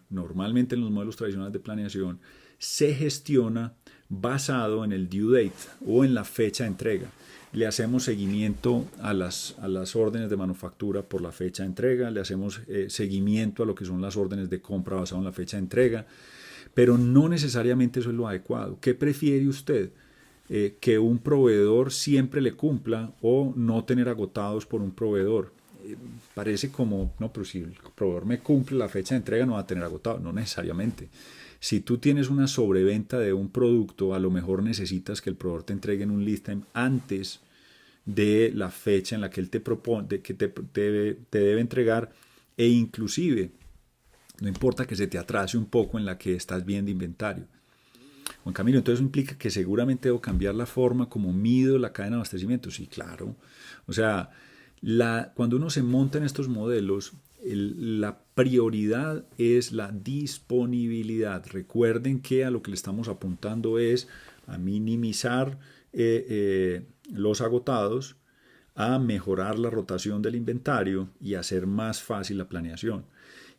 se gestiona basado en el due date o en la fecha de entrega. Le hacemos seguimiento a las órdenes de manufactura por la fecha de entrega, le hacemos seguimiento a lo que son las órdenes de compra basado en la fecha de entrega, pero no necesariamente eso es lo adecuado. ¿Qué prefiere usted? Que un proveedor siempre le cumpla o no tener agotados por un proveedor. Parece como, no, pero si el proveedor me cumple la fecha de entrega no va a tener agotado. No necesariamente. Si tú tienes una sobreventa de un producto, a lo mejor necesitas que el proveedor te entregue en un lead time antes de la fecha en la que él te propone, que te debe entregar, e inclusive no importa que se te atrase un poco en la que estás viendo inventario. Juan Camilo, entonces eso implica que seguramente debo cambiar la forma como mido la cadena de abastecimiento. Sí, claro. O sea, cuando uno se monta en estos modelos, la prioridad es la disponibilidad. Recuerden que a lo que le estamos apuntando es a minimizar los agotados, a mejorar la rotación del inventario y a hacer más fácil la planeación.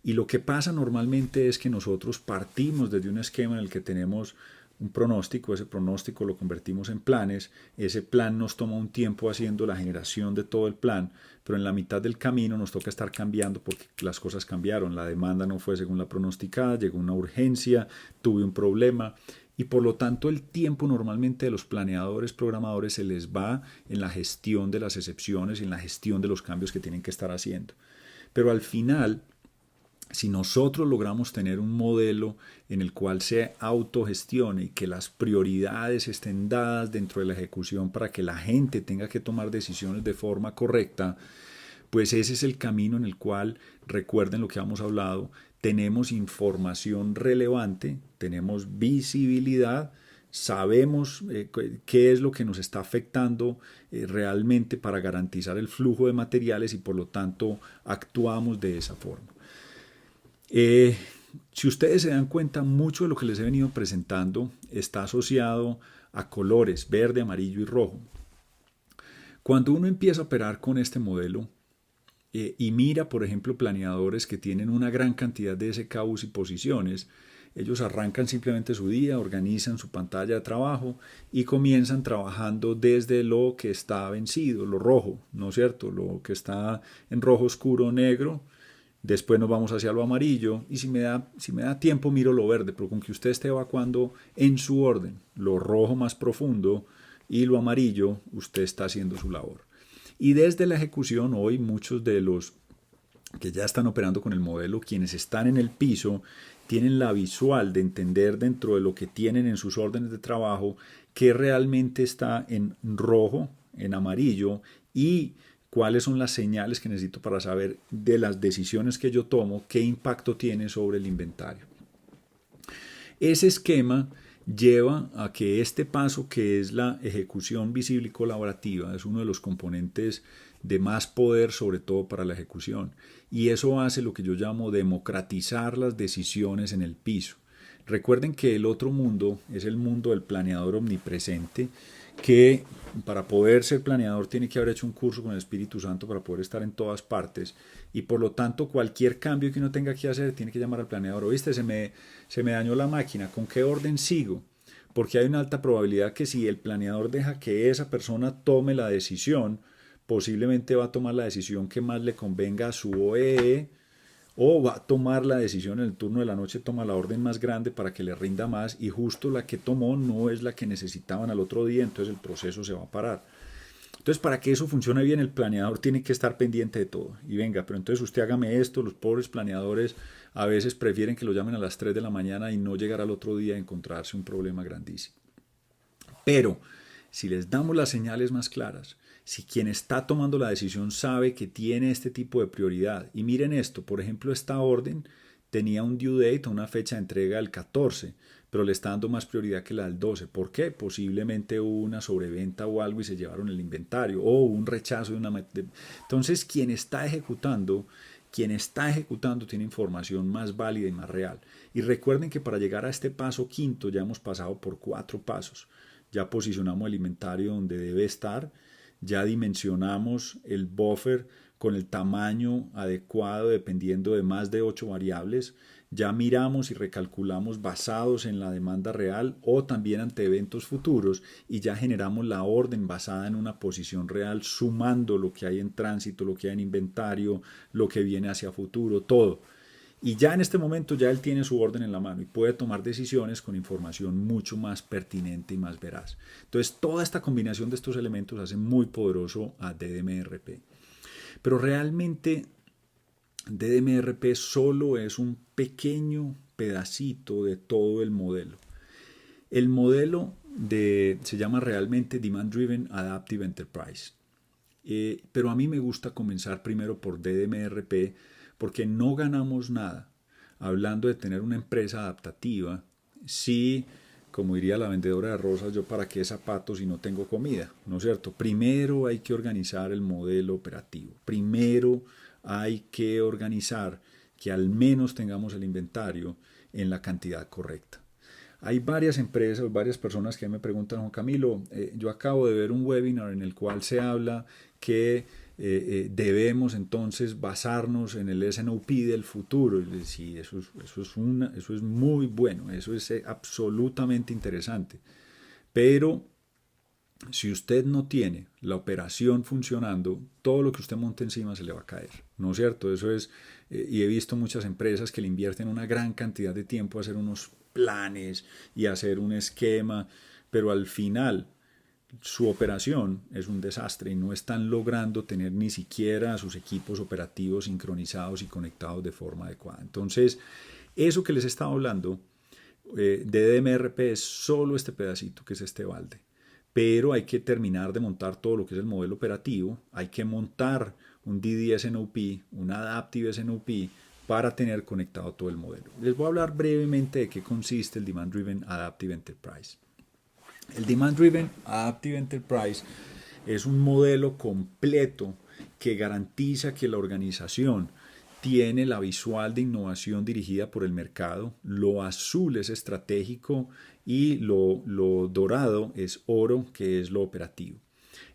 Y lo que pasa normalmente es que nosotros partimos desde un esquema en el que tenemos un pronóstico, ese pronóstico lo convertimos en planes, ese plan nos toma un tiempo haciendo la generación de todo el plan, pero en la mitad del camino nos toca estar cambiando porque las cosas cambiaron, la demanda no fue según la pronosticada, llegó una urgencia, tuve un problema y por lo tanto el tiempo normalmente de los planeadores, programadores se les va en la gestión de las excepciones y en la gestión de los cambios que tienen que estar haciendo. Pero al final, si nosotros logramos tener un modelo en el cual se autogestione y que las prioridades estén dadas dentro de la ejecución para que la gente tenga que tomar decisiones de forma correcta, pues ese es el camino en el cual, recuerden lo que hemos hablado, tenemos información relevante, tenemos visibilidad, sabemos qué es lo que nos está afectando realmente para garantizar el flujo de materiales y por lo tanto actuamos de esa forma. Si ustedes se dan cuenta, mucho de lo que les he venido presentando está asociado a colores verde, amarillo y rojo. Cuando uno empieza a operar con este modelo y mira, por ejemplo, planeadores que tienen una gran cantidad de SKUs y posiciones, ellos arrancan simplemente su día, organizan su pantalla de trabajo y comienzan trabajando desde lo que está vencido, lo rojo, ¿no es cierto? Lo que está en rojo oscuro o negro. Después nos vamos hacia lo amarillo y si me da tiempo miro lo verde, pero con que usted esté evacuando en su orden, lo rojo más profundo y lo amarillo, usted está haciendo su labor. Y desde la ejecución hoy muchos de los que ya están operando con el modelo, quienes están en el piso, tienen la visual de entender dentro de lo que tienen en sus órdenes de trabajo qué realmente está en rojo, en amarillo y cuáles son las señales que necesito para saber de las decisiones que yo tomo, qué impacto tiene sobre el inventario. Ese esquema lleva a que este paso, que es la ejecución visible y colaborativa, es uno de los componentes de más poder, sobre todo para la ejecución. Y eso hace lo que yo llamo democratizar las decisiones en el piso. Recuerden que el otro mundo es el mundo del planeador omnipresente, que para poder ser planeador tiene que haber hecho un curso con el Espíritu Santo para poder estar en todas partes y por lo tanto cualquier cambio que uno tenga que hacer tiene que llamar al planeador. ¿Oíste? Se me dañó la máquina, ¿con qué orden sigo? Porque hay una alta probabilidad que si el planeador deja que esa persona tome la decisión, posiblemente va a tomar la decisión que más le convenga a su OEE o va a tomar la decisión en el turno de la noche, toma la orden más grande para que le rinda más y justo la que tomó no es la que necesitaban al otro día, entonces el proceso se va a parar. Entonces, para que eso funcione bien, el planeador tiene que estar pendiente de todo. Y venga, pero entonces usted hágame esto, los pobres planeadores a veces prefieren que lo llamen a las 3 de la mañana y no llegar al otro día a encontrarse un problema grandísimo. Pero, si les damos las señales más claras, si quien está tomando la decisión sabe que tiene este tipo de prioridad, y miren esto, por ejemplo, esta orden tenía un due date, una fecha de entrega del 14, pero le está dando más prioridad que la del 12. ¿Por qué? Posiblemente hubo una sobreventa o algo y se llevaron el inventario, o un rechazo de una... Entonces, quien está ejecutando tiene información más válida y más real. Y recuerden que para llegar a este paso quinto ya hemos pasado por 4 pasos. Ya posicionamos el inventario donde debe estar, ya dimensionamos el buffer con el tamaño adecuado dependiendo de más de 8 variables. Ya miramos y recalculamos basados en la demanda real o también ante eventos futuros y ya generamos la orden basada en una posición real, sumando lo que hay en tránsito, lo que hay en inventario, lo que viene hacia futuro, todo. Y ya en este momento ya él tiene su orden en la mano y puede tomar decisiones con información mucho más pertinente y más veraz. Entonces toda esta combinación de estos elementos hace muy poderoso a DDMRP. Pero realmente DDMRP solo es un pequeño pedacito de todo el modelo. El modelo se llama realmente Demand Driven Adaptive Enterprise. Pero a mí me gusta comenzar primero por DDMRP porque no ganamos nada hablando de tener una empresa adaptativa si, como diría la vendedora de rosas, yo para qué zapatos si no tengo comida, ¿no es cierto? Primero hay que organizar el modelo operativo. Primero hay que organizar que al menos tengamos el inventario en la cantidad correcta. Hay varias empresas, varias personas que me preguntan, Juan Camilo, yo acabo de ver un webinar en el cual se habla que debemos entonces basarnos en el S&OP del futuro. Y sí, eso es muy bueno, eso es absolutamente interesante. Pero si usted no tiene la operación funcionando, todo lo que usted monte encima se le va a caer, ¿no es cierto? Eso es, y he visto muchas empresas que le invierten una gran cantidad de tiempo a hacer unos planes y a hacer un esquema, pero al final su operación es un desastre y no están logrando tener ni siquiera a sus equipos operativos sincronizados y conectados de forma adecuada. Entonces, eso que les estaba hablando de DMRP es solo este pedacito, que es este balde. Pero hay que terminar de montar todo lo que es el modelo operativo, hay que montar un DDS-NOP, un Adaptive S&OP para tener conectado todo el modelo. Les voy a hablar brevemente de qué consiste el Demand Driven Adaptive Enterprise. El Demand Driven Adaptive Enterprise es un modelo completo que garantiza que la organización tiene la visual de innovación dirigida por el mercado, lo azul es estratégico y lo dorado es oro, que es lo operativo.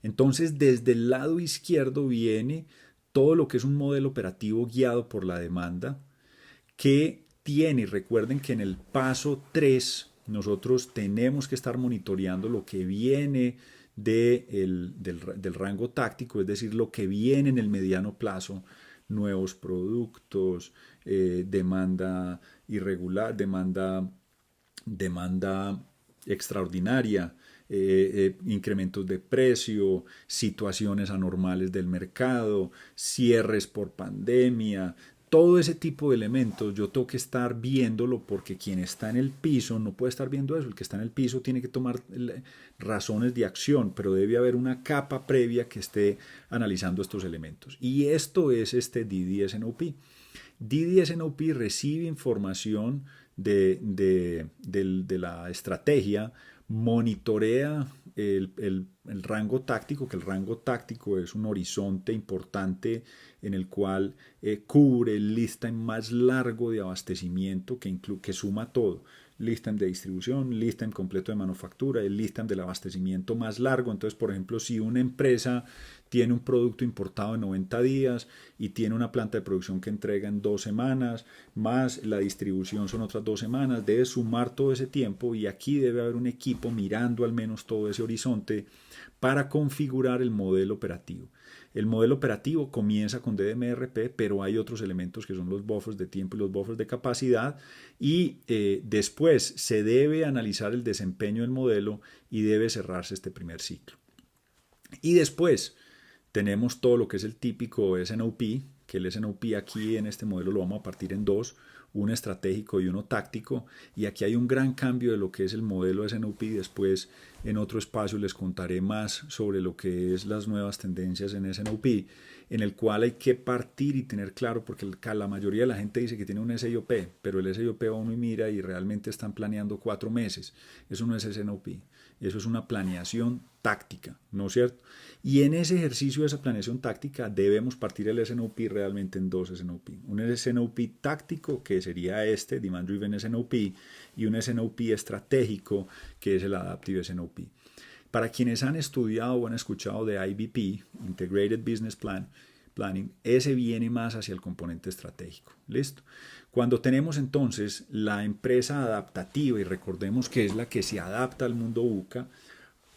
Entonces, desde el lado izquierdo viene todo lo que es un modelo operativo guiado por la demanda, que tiene, y recuerden que en el paso 3 nosotros tenemos que estar monitoreando lo que viene del rango táctico, es decir, lo que viene en el mediano plazo, nuevos productos, demanda irregular, demanda extraordinaria, incrementos de precio, situaciones anormales del mercado, cierres por pandemia, todo ese tipo de elementos yo tengo que estar viéndolo porque quien está en el piso no puede estar viendo eso. El que está en el piso tiene que tomar razones de acción, pero debe haber una capa previa que esté analizando estos elementos. Y esto es este DDS-NOP. DDS-NOP recibe información de la estrategia, monitorea el rango táctico, que el rango táctico es un horizonte importante en el cual cubre el lead time más largo de abastecimiento que suma todo. Lead time de distribución, lead time completo de manufactura, el lead time del abastecimiento más largo. Entonces, por ejemplo, si una empresa tiene un producto importado en 90 días y tiene una planta de producción que entrega en 2 semanas, más la distribución son otras 2 semanas, debe sumar todo ese tiempo y aquí debe haber un equipo mirando al menos todo ese horizonte para configurar el modelo operativo. El modelo operativo comienza con DDMRP, pero hay otros elementos que son los buffers de tiempo y los buffers de capacidad y después se debe analizar el desempeño del modelo y debe cerrarse este primer ciclo. Y después tenemos todo lo que es el típico S&OP, que el S&OP aquí en este modelo lo vamos a partir en dos, uno estratégico y uno táctico, y aquí hay un gran cambio de lo que es el modelo S&OP. Después en otro espacio les contaré más sobre lo que es las nuevas tendencias en S&OP, en el cual hay que partir y tener claro, porque la mayoría de la gente dice que tiene un SIOP, pero el SIOP va uno y mira y realmente están planeando 4 meses. Eso no es S&OP, eso es una planeación táctica, ¿no es cierto? Y en ese ejercicio de esa planeación táctica debemos partir el S&OP realmente en dos S&OP. Un S&OP táctico, que sería este, Demand Driven S&OP, y un S&OP estratégico, que es el Adaptive S&OP. Para quienes han estudiado o han escuchado de IBP, Integrated Business Plan, Planning, ese viene más hacia el componente estratégico. ¿Listo? Cuando tenemos entonces la empresa adaptativa, y recordemos que es la que se adapta al mundo VUCA,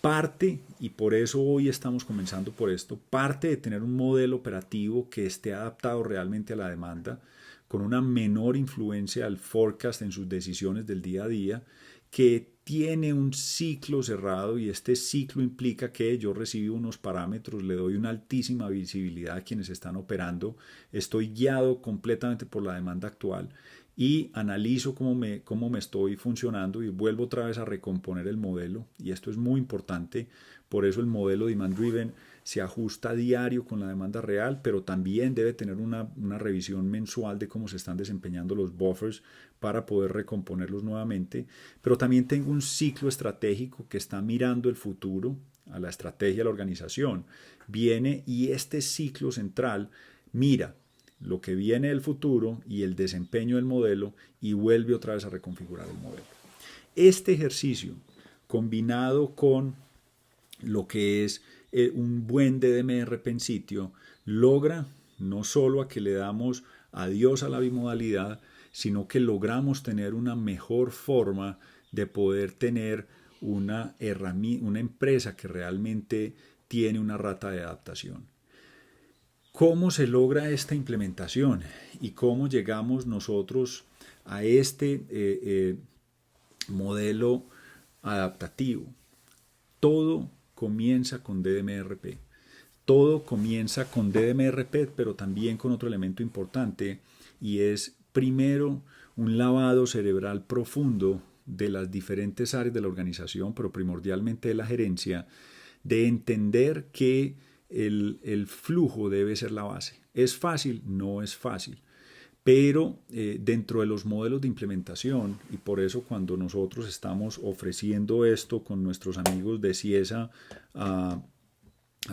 parte, y por eso hoy estamos comenzando por esto, parte de tener un modelo operativo que esté adaptado realmente a la demanda, con una menor influencia al forecast en sus decisiones del día a día, que tiene un ciclo cerrado, y este ciclo implica que yo recibo unos parámetros, le doy una altísima visibilidad a quienes están operando, estoy guiado completamente por la demanda actual y analizo cómo me estoy funcionando y vuelvo otra vez a recomponer el modelo. Y esto es muy importante, por eso el modelo Demand Driven se ajusta a diario con la demanda real, pero también debe tener una revisión mensual de cómo se están desempeñando los buffers para poder recomponerlos nuevamente. Pero también tengo un ciclo estratégico que está mirando el futuro, a la estrategia de la organización. Viene, y este ciclo central mira lo que viene del futuro y el desempeño del modelo, y vuelve otra vez a reconfigurar el modelo. Este ejercicio, combinado con lo que es un buen DMRP en sitio, logra no solo a que le damos adiós a la bimodalidad, sino que logramos tener una mejor forma de poder tener una empresa que realmente tiene una rata de adaptación. ¿Cómo se logra esta implementación y cómo llegamos nosotros a este modelo adaptativo? Todo comienza con DMRP. Todo comienza con DMRP, pero también con otro elemento importante, y es primero un lavado cerebral profundo de las diferentes áreas de la organización, pero primordialmente de la gerencia, de entender que el flujo debe ser la base. ¿Es fácil? No es fácil. Pero dentro de los modelos de implementación, y por eso cuando nosotros estamos ofreciendo esto con nuestros amigos de Ciesa a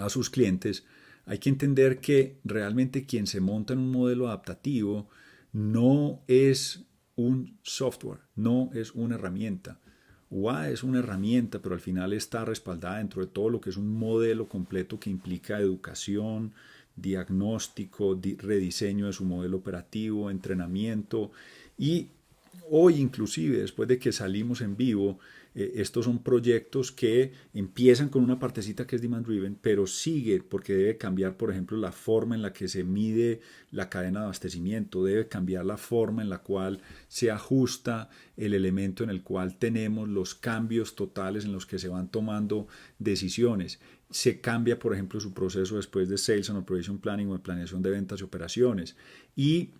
sus clientes, hay que entender que realmente quien se monta en un modelo adaptativo no es un software, no es una herramienta. UA es una herramienta, pero al final está respaldada dentro de todo lo que es un modelo completo que implica educación, diagnóstico, rediseño de su modelo operativo, entrenamiento. Y hoy inclusive, después de que salimos en vivo, estos son proyectos que empiezan con una partecita que es demand driven, pero sigue porque debe cambiar, por ejemplo, la forma en la que se mide la cadena de abastecimiento, debe cambiar la forma en la cual se ajusta el elemento en el cual tenemos los cambios totales en los que se van tomando decisiones. Se cambia, por ejemplo, su proceso después de Sales and Operation Planning o de planeación de ventas y operaciones. Y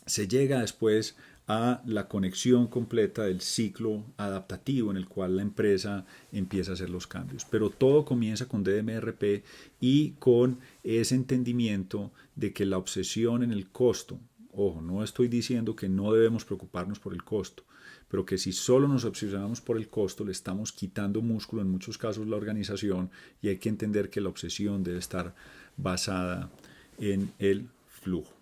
se llega después a la conexión completa del ciclo adaptativo en el cual la empresa empieza a hacer los cambios. Pero todo comienza con DMRP y con ese entendimiento de que la obsesión en el costo, ojo, no estoy diciendo que no debemos preocuparnos por el costo, pero que si solo nos obsesionamos por el costo, le estamos quitando músculo en muchos casos a la organización, y hay que entender que la obsesión debe estar basada en el flujo.